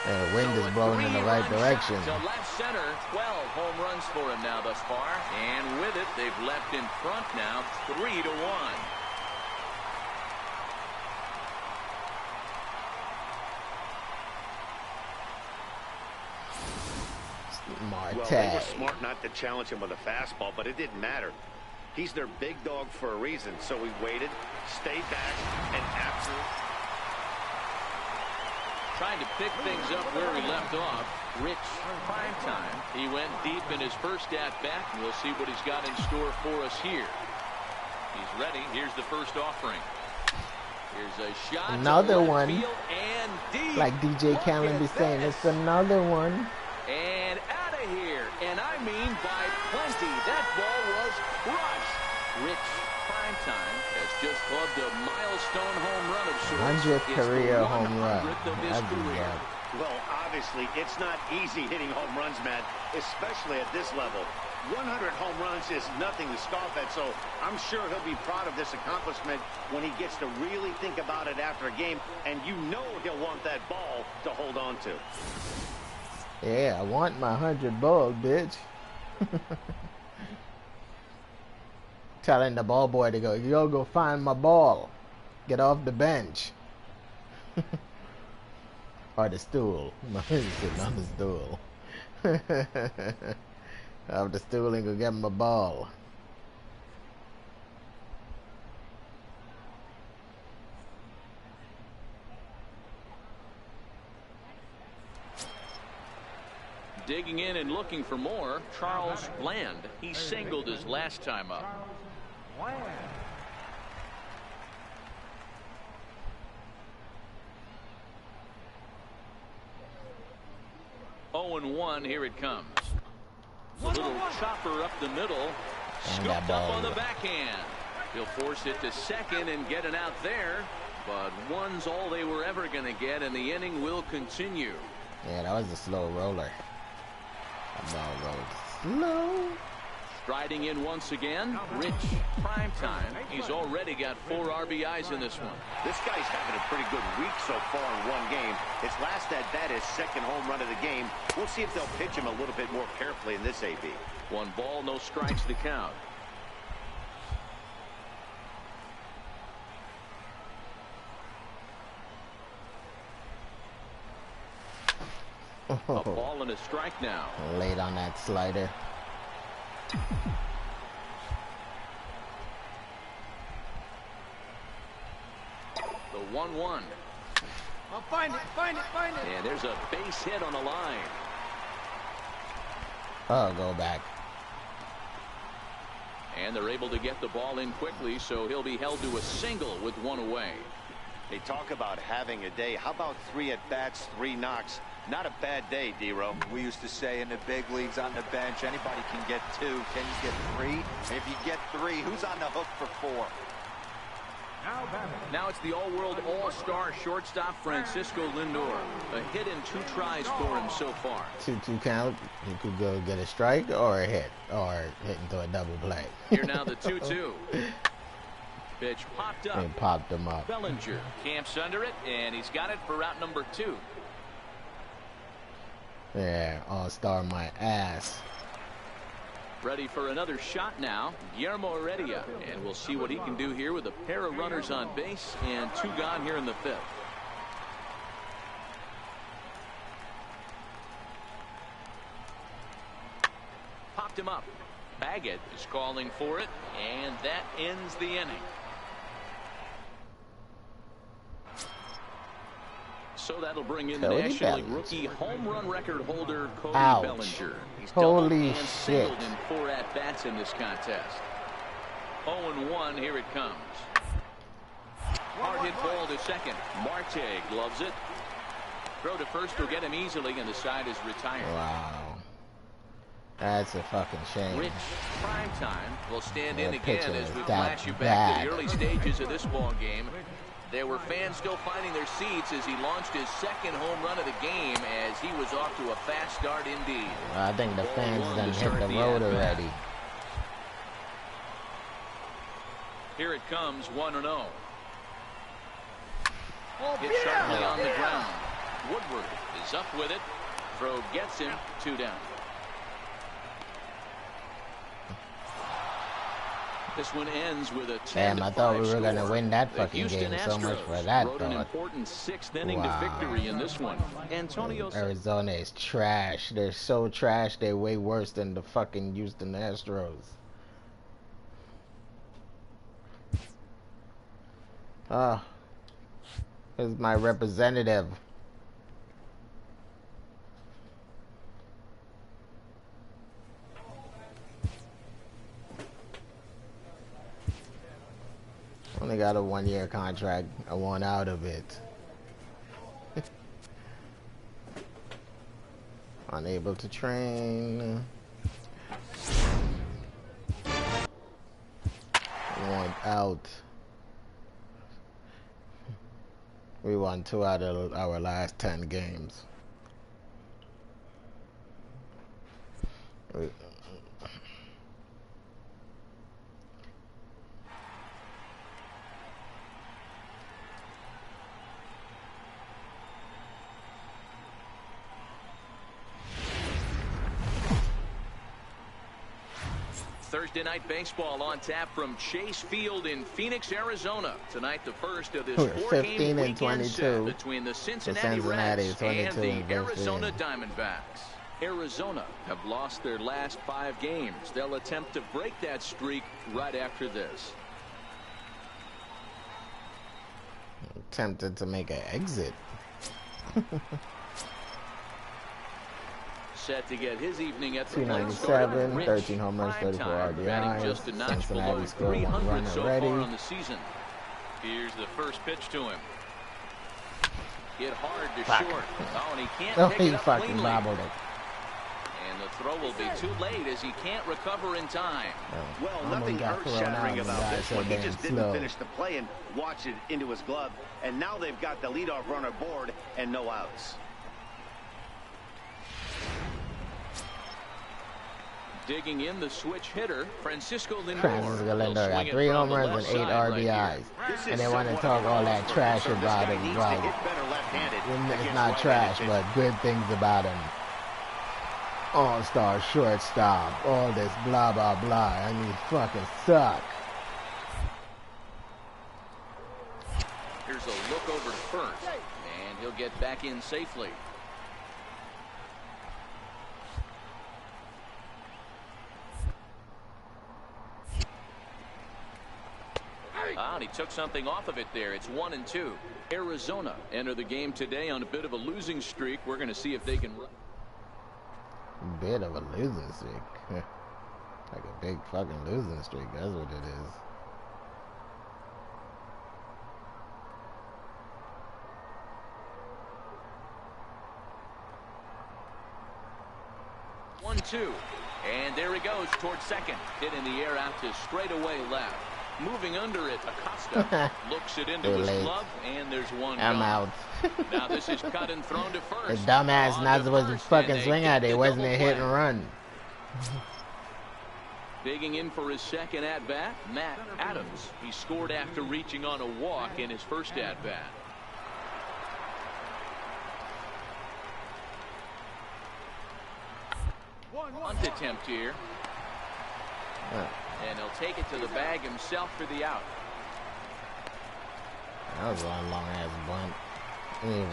And the wind is blowing in the right direction. To left center, 12 home runs for him now thus far. And with it, they've left in front now, 3-1. Well, they were smart not to challenge him with a fastball, but it didn't matter. He's their big dog for a reason, so he waited, stayed back, and after... Trying to pick things up where he left off. Rich, prime time. He went deep in his first at-bat, and we'll see what he's got in store for us here. He's ready. Here's the first offering. Here's a shot. Another one. And deep. Like DJ Khaled be saying, it's another one. And out of here. And I mean by plenty. That ball was crushed. Rich, prime time, has just clubbed a milestone home run of sorts. 100th career It's the home run. 100th of his That'd be career. good. Well, obviously, it's not easy hitting home runs, Matt, especially at this level. 100 home runs is nothing to scoff at, so I'm sure he'll be proud of this accomplishment when he gets to really think about it after a game, and you know he'll want that ball to hold on to. Yeah, I want my 100 balls, bitch. Telling the ball boy to go find my ball. Get off the bench. Or the stool. He's sitting on the stool. Off the stool and go get my ball. Digging in and looking for more, Charles Bland. He singled his last time up. 0-1, here it comes. A little chopper up the middle. Scooped up on the backhand. He'll force it to second and get an out there. But one's all they were ever going to get, and the inning will continue. Yeah, that was a slow roller. That ball rolled slow. Striding in once again, Rich, prime time. He's already got 4 RBIs in this one. This guy's having a pretty good week so far in one game. His last at-bat is second home run of the game. We'll see if they'll pitch him a little bit more carefully in this AB. 1 ball, no strikes to count. A ball and a strike now. Late on that slider. 1-1. I'll find it. And there's a base hit on the line. Oh, go back. And they're able to get the ball in quickly, so he'll be held to a single with one away. They talk about having a day. How about 3 at-bats, 3 knocks? Not a bad day, D-Row. We used to say in the big leagues on the bench, anybody can get 2. Can you get 3? And if you get 3, who's on the hook for 4? Now it's the all-world all-star shortstop Francisco Lindor. A hit and 2 tries for him so far. 2-2 count. He could go get a strike or a hit, or hit into a double play. Here now the 2-2. Pitch popped up. And popped him up. Bellinger camps under it, and he's got it for route number 2. Yeah, all-star my ass. Ready for another shot now, Guillermo Heredia, and we'll see what he can do here with a pair of runners on base and 2 gone here in the 5th. Popped him up. Baggett is calling for it, and that ends the inning. So that'll bring in the National League rookie home run record holder, Cody Bellinger. He's Holy doubled and shit. singled in 4 at-bats in this contest. 0-1, here it comes. Hard hit ball to second. Marte gloves it. Throw to first will get him easily, and the side is retired. Wow. That's a fucking shame. Rich Primetime will stand in That again pitcher as we is flash you that back to bad. the early stages of this ball game. There were fans still finding their seats as he launched his 2nd home run of the game as he was off to a fast start indeed. I think the Ball fans one done to hit start the the road at-bat. already. Here it comes, 1-0. Hit sharply on the ground. Woodward is up with it. Throw gets him, 2 down. This one ends with a 10-5 Damn, I thought we were going to score. win that The fucking Houston game. So much Astros for that, wrote an though. important 6th inning Wow. to victory in this one. Antonio Arizona is trash. They're so trash. They're way worse than the fucking Houston Astros. Ah, here's my representative. Only got a 1-year contract. I want out of it. Unable to train. Want out. We won 2 out of our last 10 games. Thursday night baseball on tap from Chase Field in Phoenix, Arizona. Tonight, the first of this We're 4-game 15 and weekend 22. set between the Cincinnati Cincinnati, Reds 22 and the and 15. Arizona Diamondbacks. Arizona have lost their last 5 games. They'll attempt to break that streak right after this. Tempted to make an exit. Set to get his evening at the plate. 297, 13 home runs, 34 RBIs. Just a notch below Cincinnati scored 1 run 300 so already. far on the season. Here's the first pitch to him. Hit hard to Fuck. short. Oh, and he can't Oh, pick he it up fucking cleanly. bobbled it. And the throw will be too late as he can't recover in time. Well, Almost nothing got thrown out, earth-shattering and the about guy this so one. He damn just didn't slow. finish the play and watch it into his glove. And now they've got the leadoff runner board and no outs. Digging in the switch hitter, Francisco Lindor. Francisco He'll Lindor swing got it 3 from home the runs left and 8 side right RBIs. This And is they want to somewhat talk of a all loss that for trash him. So this about guy him. needs to Well, hit better left-handed it's against not trash, right-handed but good things about him. All-star shortstop, all this blah blah blah. I mean, fucking suck. Here's a look over to first, and he'll get back in safely. Ah, and he took something off of it there. It's 1-2. Arizona enter the game today on a bit of a losing streak. We're going to see if they can. Bit of a losing streak. Like a big fucking losing streak. That's what it is. One-two, and there he goes towards second. Hit in the air out to straightaway left. Moving under it, Acosta looks it into his glove, and there's one. I'm out. Now this is cut and thrown to first. The dumbass not supposed to fucking swing at it. Wasn't a hit and run. Digging in for his second at-bat, Matt Adams. He scored after reaching on a walk in his first at-bat. Bunt attempt here. And he'll take it to the bag himself for the out. That was one long-ass bunt.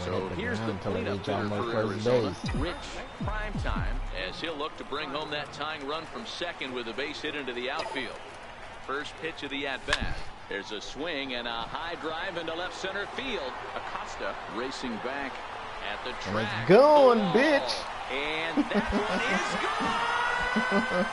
So here's the cleanup hitter for Arizona, Rich Primetime, as he'll look to bring home that tying run from second with a base hit into the outfield. First pitch of the at-bat. There's a swing and a high drive into left center field. Acosta racing back at the track. It's gone, bitch. And that one is gone.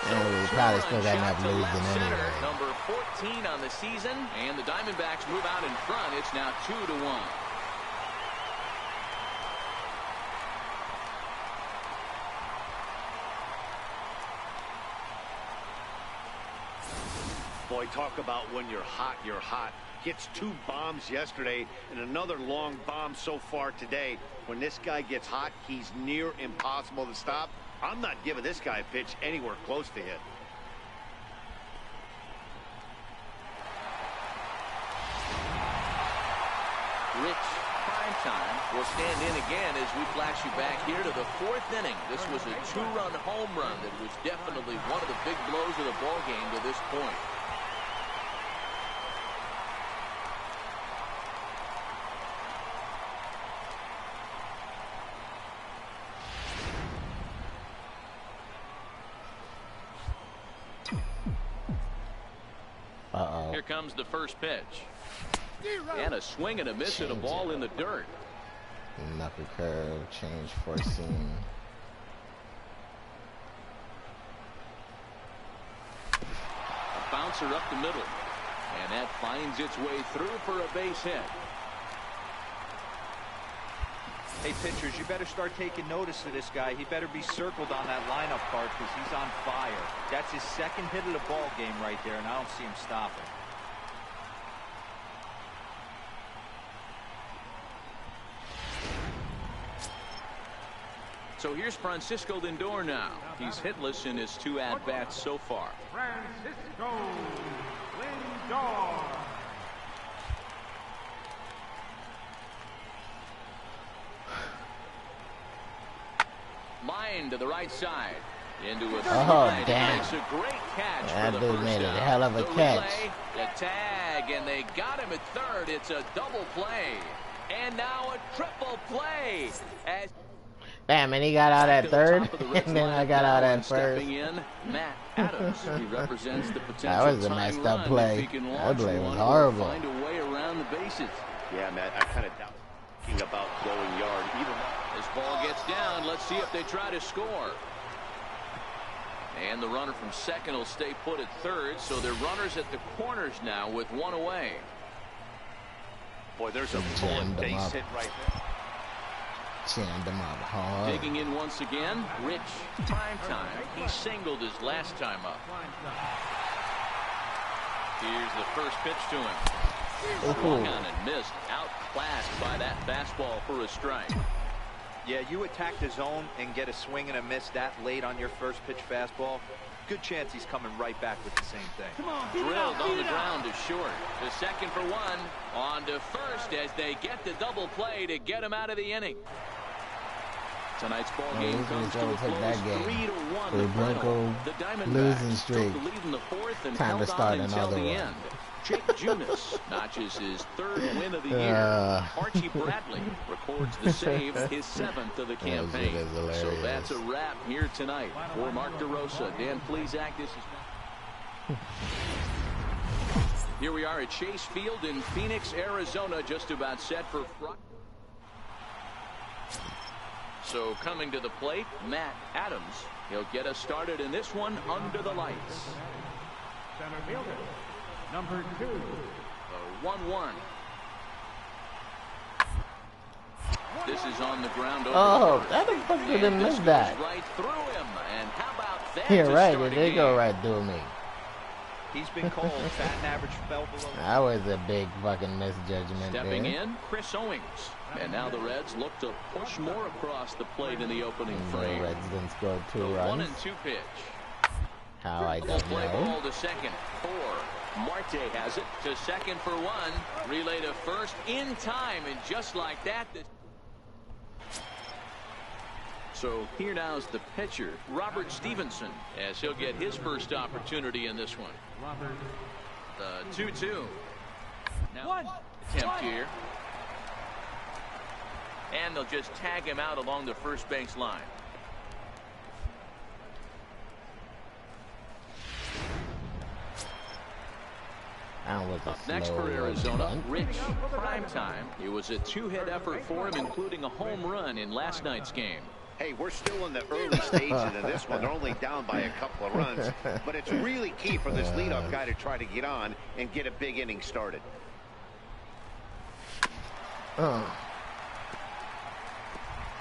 And we probably still got enough losing anyway. Number 14 on the season, and the Diamondbacks move out in front. It's now 2-1. Boy, talk about when you're hot, you're hot. Gets 2 bombs yesterday and another long bomb so far today. When this guy gets hot, he's near impossible to stop. I'm not giving this guy a pitch anywhere close to hit. Rich Primetime will stand in again as we flash you back here to the 4th inning. This was a 2-run home run that was definitely one of the big blows of the ball game to this point. Here comes the first pitch. And a swing and a miss at a ball in the dirt. Knuckle curve, change for seam. A bouncer up the middle. And that finds its way through for a base hit. Hey, pitchers, you better start taking notice of this guy. He better be circled on that lineup card because he's on fire. That's his second hit of the ball game right there, and I don't see him stopping. So here's Francisco Lindor now. He's hitless in his 2 at-bats so far. Francisco Lindor. Line to the right side. Into a slide. Damn. Makes a great catch. That for the dude first made a down. hell of a catch. Relay, the tag, and they got him at third. It's a double play. And now a triple play. As damn, and he got out at third, and then I got out at first. Stepping in, Matt Adams. He represents the potential. That was a messed up play. That play was horrible. Find a way around the bases. Yeah, Matt, I kind of doubt about going yard either. This ball gets down. Let's see if they try to score. And the runner from second will stay put at third, so they're runners at the corners now with 1 away. Boy, there's a bullet base hit right there. Jammed him up hard. Digging in once again, Rich Primetime. He singled his last time up. Here's the first pitch to him. Swung on and missed. Outclassed by that fastball for a strike. Yeah, you attack the zone and get a swing and a miss that late on your first pitch fastball. Good chance he's coming right back with the same thing. Drilled on the ground to short. The second for 1. On to first as they get the double play to get him out of the inning. Tonight's ball game comes to a close, 3-1. The Bronco The Diamondbacks losing streak. took the lead in the 4th and Time to held start on until another the one. end. Jake Junis notches his 3rd win of the year. Archie Bradley records the save, his 7th of the campaign. So that's a wrap here tonight. For Mark DeRosa, Dan Plesac, this is... Here we are at Chase Field in Phoenix, Arizona, just about set for Friday. So coming to the plate, Matt Adams. He'll get us started in this one under the lights. Center fielder, number 2. 1-1. This is on the ground. Oh, that fuck didn't miss that. Right through him. And how about that? You're right. They go right through me. He's been called fat and average fell below. That was a big fucking misjudgment. Stepping in, Chris Owings. And now the Reds look to push more across the plate in the opening frame. The Reds didn't score 2 The runs. 1-2 pitch. How I don't Play know. ball to second. 4. Marte has it to second for 1. Relay to first in time, and just like that. So here now is the pitcher, Robert Stevenson, as he'll get his first opportunity in this one. Robert. The 2-2. Now attempt here. And they'll just tag him out along the first base line. Up next for Arizona, Rich Primetime. It was a 2-hit effort for him, including a home run in last night's game. Hey, we're still in the early stages of this one. They're only down by a couple of runs. But it's really key for this leadoff guy to try to get on and get a big inning started.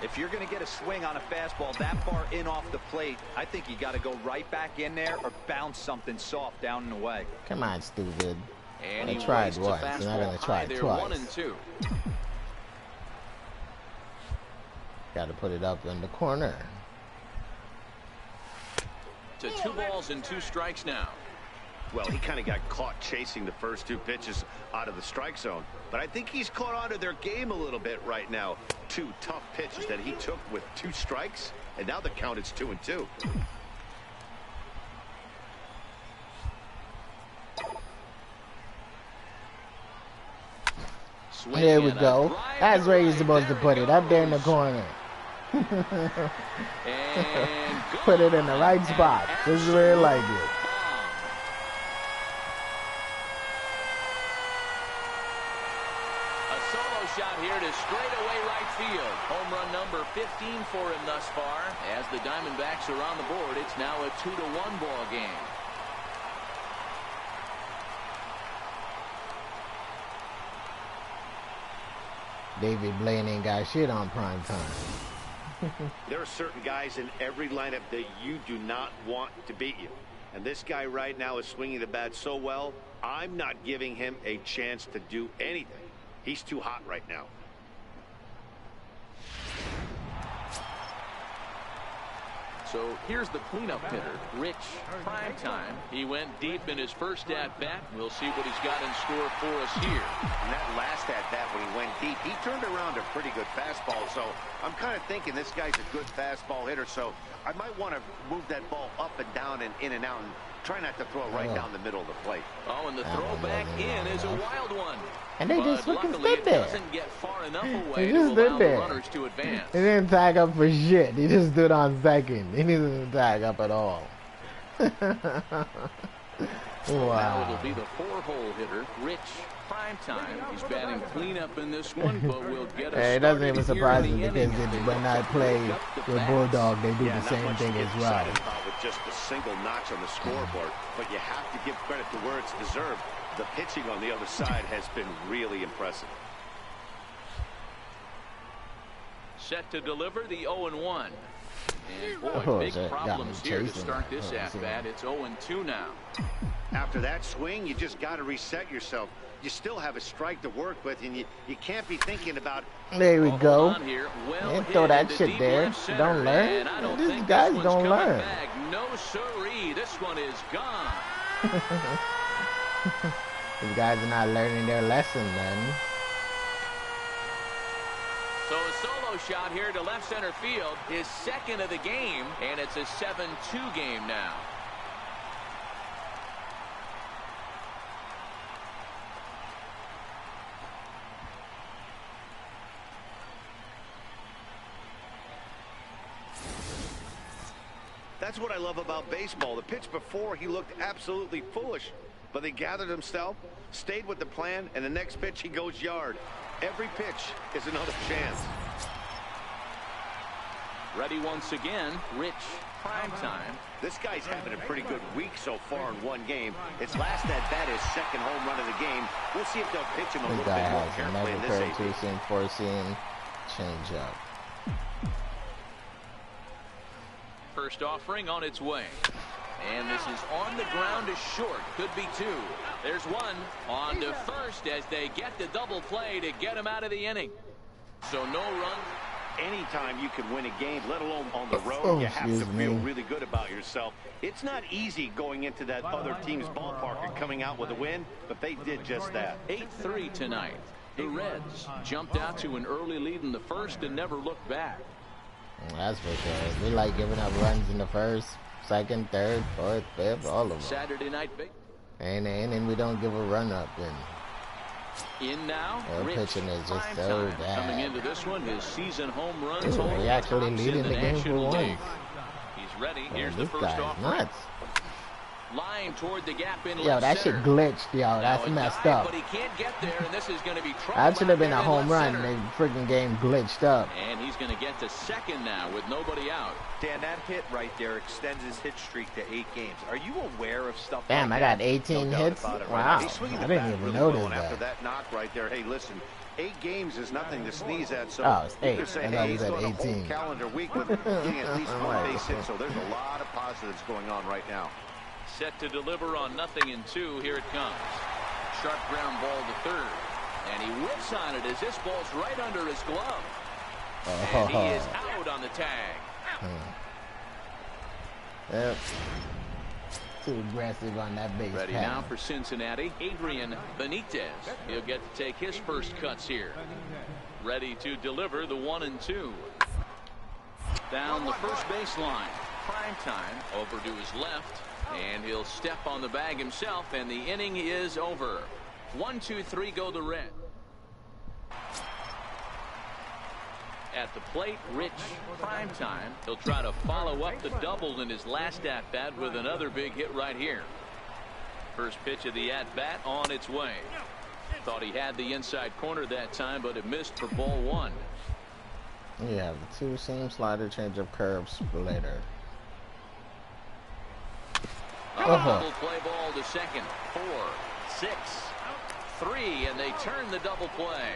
If you're going to get a swing on a fastball that far in off the plate, I think you got to go right back in there or bounce something soft down and away. Come on, stupid. And I he tried wastes a once. You're not going to try fastball twice. high there, 1-2. Got to put it up in the corner. To 2 balls and 2 strikes now. Well, he kind of got caught chasing the first 2 pitches out of the strike zone. But I think he's caught on to their game a little bit right now. 2 tough pitches that he took with 2 strikes, and now the count is 2-2. There we go. That's where you're supposed to put it, up there in the corner. Put it in the right spot. This is where I like it. A solo shot here to straightaway right field. Home run number 15 for him thus far. As the Diamondbacks are on the board, it's now a 2-1 ball game. David Blaine ain't got shit on prime time. There are certain guys in every lineup that you do not want to beat you. And this guy right now is swinging the bat so well, I'm not giving him a chance to do anything. He's too hot right now. So here's the cleanup hitter, Rich Primetime. He went deep in his first at-bat. We'll see what he's got in store for us here. And that last at-bat when he went deep, he turned around a pretty good fastball. So I'm kind of thinking this guy's a good fastball hitter. So I might want to move that ball up and down and in and out and try not to throw it right down the middle of the plate. Oh, and the throw back in is a wild one. And they just fucking stood there. Doesn't get far enough away He to just allow stood the there. runners to advance. He didn't tag up for shit. He just stood on second. He didn't tag up at all. Now it'll be the 4-hole hitter, Rich Primetime. He's batting cleanup in this one, but we'll get Hey, it doesn't even surprise me because when I play with Bulldog, they do the same thing as well. With just a single notch on the scoreboard, but you have to give credit to where it's deserved. The pitching on the other side has been really impressive. Set to deliver the 0-1. And boy, big problems here to start this at-bat. It's 0-2 now. After that swing, you just got to reset yourself. You still have a strike to work with, and you can't be thinking about... There we go. Well, they throw that shit there. Don't learn. These guys don't learn. Back. No siree. This one is gone. These guys are not learning their lesson, man. So a solo shot here to left center field, his second of the game, and it's a 7-2 game now. That's what I love about baseball. The pitch before, he looked absolutely foolish, but he gathered himself, stayed with the plan, and the next pitch he goes yard. Every pitch is another chance. Ready once again, Rich. Prime time. This guy's having a pretty good week so far in one game. His last at-bat is second home run of the game. We'll see if they'll pitch him a little bit more carefully in this eighth. Two-seam, four-seam, change up. First offering on its way. And this is on the ground to short. Could be two. There's one on to first as they get the double play to get him out of the inning. So no run. Anytime you can win a game, let alone on the road, you have to feel really good about yourself. It's not easy going into that other team's ballpark and coming out with a win, but they did just that. 8-3 tonight. The Reds jumped out to an early lead in the first and never looked back. That's for sure. We like giving up runs in the first, second, third, fourth, fifth, all of them. Saturday night big. And we don't give a run up. And in now, their pitching is just so bad. Coming into this one, his season home runs. He actually leading the game for once. He's ready. Here's the first offering. Nuts. Line toward the gap in yo, that shit glitched, yo. That's messed up. But he can't get there, and this is going to be trouble. That should have been a home run. The freaking game glitched up. And he's going to get to second now with nobody out. Dan, that hit right there extends his hit streak to 8 games. Are you aware of stuff Damn, like I got that? 18 hits? Right? Wow. He's swinging I the didn't bat even really notice well, and that. after that knock right there, hey, listen, 8 games is nothing to sneeze at. So oh, it's 8. you could say, I hey, he's he's going at 18. a whole calendar week with getting at least one base hit. So there's a lot of positives going on right now. Set to deliver on 0-2. Here it comes. Sharp ground ball to third. And he whips on it as this ball's right under his glove. And he is out on the tag. Yep. Too aggressive on that base. Ready now for Cincinnati, Adrian Benitez. He'll get to take his first cuts here. Ready to deliver the 1-2. Down the first baseline. Prime time over to his left. And he'll step on the bag himself, and the inning is over. 1-2-3 go the Red. At the plate, Rich. Prime time. He'll try to follow up the double in his last at-bat with another big hit right here. First pitch of the at-bat on its way. Thought he had the inside corner that time, but it missed for ball 1. Yeah, the two-seam slider, change-up, curve, splitter. Double play ball to second. 4, 6, 3, and they turn the double play.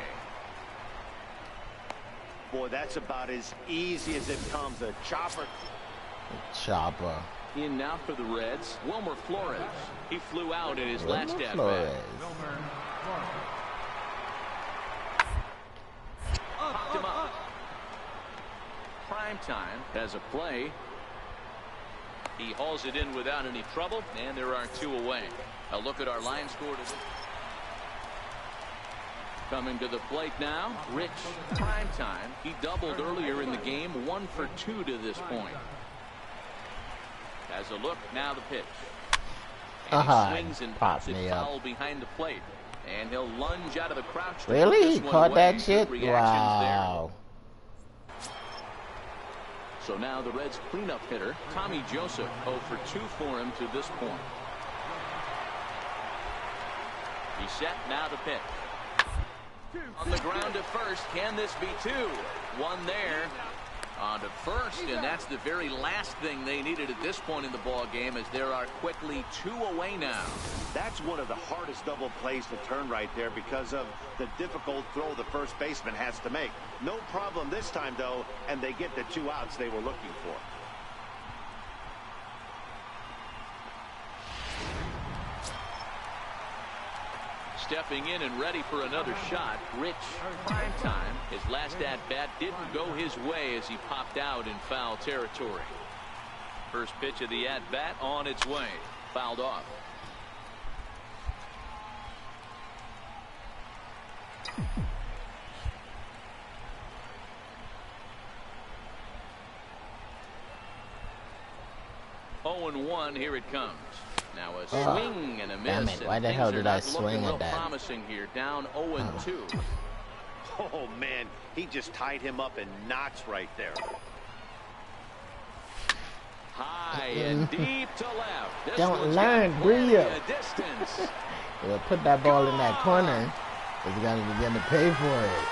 Boy, that's about as easy as it comes. A chopper. Chopper. In now for the Reds, Wilmer Flores. He flew out in his last at-bat. Popped him up. Prime time has a play. He hauls it in without any trouble, and there are 2 away. A look at our line score. Coming to the plate now, Rich. Prime time. He doubled earlier in the game, 1 for 2 to this point. As a look, now the pitch. And he swings and pops it foul behind the plate. And he'll lunge out of the crouch. Really? He caught that shit? Wow. So now the Reds cleanup hitter, Tommy Joseph, 0 for 2 for him to this point. He's set, now the pitch. On the ground to first, can this be 2? 1 there. On to first, and that's the very last thing they needed at this point in the ball game, as there are quickly 2 away now. That's one of the hardest double plays to turn right there because of the difficult throw the first baseman has to make. No problem this time, though, and they get the 2 outs they were looking for. Stepping in and ready for another shot, Rich. Prime time. His last at-bat didn't go his way as he popped out in foul territory. First pitch of the at-bat on its way. Fouled off. Oh, and 1, here it comes. Now a swing and a miss. Damn it, why the hell did I swing at that? Promising here, down 0-2. Oh, man, he just tied him up in knots right there. High and deep to left. This Don't one's learn, got Bria. plenty of distance. Well, put that ball in that corner. He's got to begin to pay for it.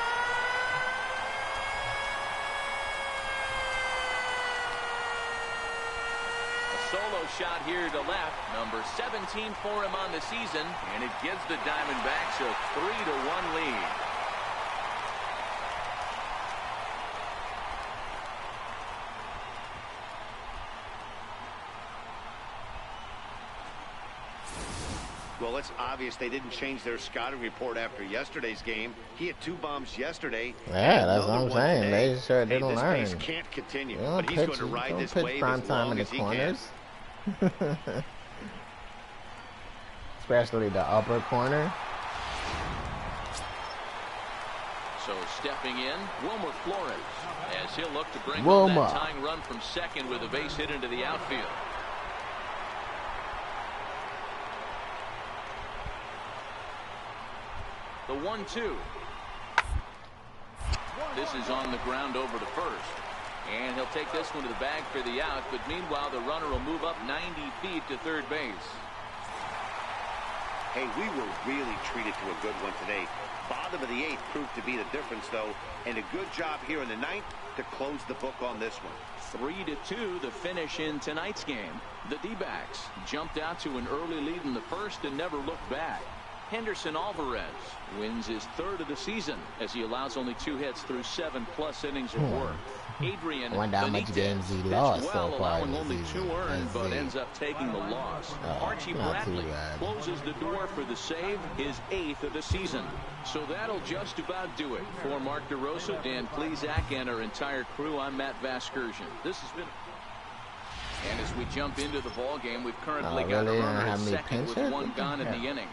A solo shot here to left. Number 17 for him on the season. And it gives the Diamondbacks a 3-1 lead. Well, it's obvious they didn't change their scouting report after yesterday's game. He had 2 bombs yesterday. Yeah, that's what I'm saying. Today. They sure didn't this learn. pace can't continue, You but don't he's pitch, going to ride don't this pitch wave prime as time long in the as he can. corners. Especially the upper corner. So stepping in, Wilmer Flores, as he'll look to bring Wilmer. home that tying run from second with a base hit into the outfield. The 1-2. This is on the ground over to first. And he'll take this one to the bag for the out, but meanwhile the runner will move up 90 feet to third base. Hey, we were really treated to a good one today. Bottom of the 8th proved to be the difference, though, and a good job here in the 9th to close the book on this one. 3-2 the finish in tonight's game. The D-backs jumped out to an early lead in the first and never looked back. Henderson Alvarez wins his 3rd of the season as he allows only 2 hits through 7+ innings of work. Adrian I wonder how much Benitez games he pitched lost well, so far allowing this only season. 2 earned, Let's but see. ends up taking the loss. Archie not too Bradley bad. closes the door for the save, his 8th of the season. So that'll just about do it. For Mark DeRosa, Dan Plesac, and our entire crew, I'm Matt Vasgersian. This has been... And as we jump into the ball game, we've currently got a really? runner How at many second with pinch hits? 1 gone in Yeah. the inning.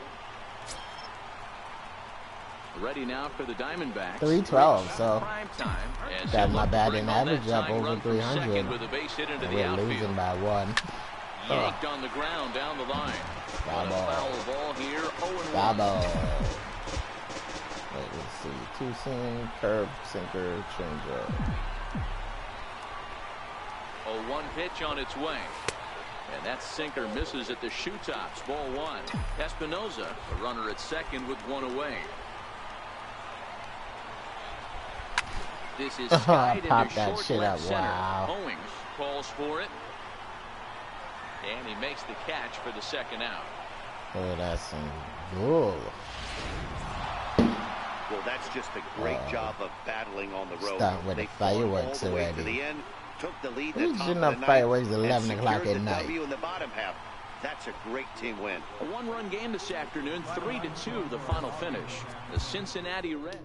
Ready now for the Diamondbacks. 312, so Prime time, as got he'll my look to batting bring home that average up tying over run from 300. second with a base hit into and the we're outfield. losing by 1. Yanked on the ground down the line. Foul But a ball. foul ball here, 0-1. Bravo. Wait, let's see. 2-seam, curve, sinker, changer. 0-1 pitch on its way. And that sinker misses at the shoe tops. Ball 1. Espinoza, a runner at second with 1 away. This is skied into Pop that short shit left up. center. Wow. Owings calls for it. And he makes the catch for the second out. Oh, that's some bull. Well, that's just a great job of battling on the road. Start with They the fought fireworks all the way already. to the end, took the lead Who's at the top shooting of up the fireworks at ninth, 11 and o'clock secured at the night? W in the bottom half. That's a great team win. A 1-run game this afternoon, 3-2 the final finish. The Cincinnati Reds.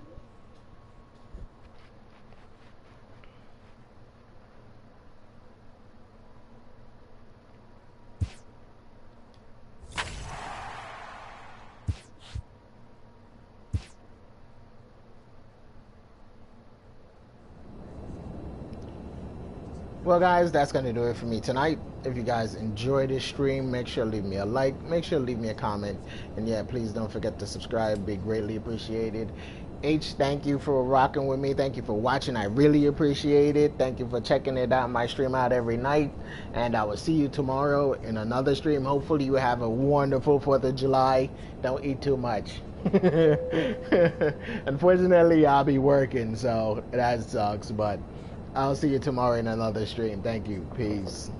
Well, guys, that's going to do it for me tonight. If you guys enjoyed this stream, make sure to leave me a like. Make sure to leave me a comment. And, yeah, please don't forget to subscribe. It'd be greatly appreciated. H, thank you for rocking with me. Thank you for watching. I really appreciate it. Thank you for checking it out. My stream out every night. And I will see you tomorrow in another stream. Hopefully you have a wonderful 4th of July. Don't eat too much. Unfortunately, I'll be working, so that sucks. But I'll see you tomorrow in another stream. Thank you. Peace.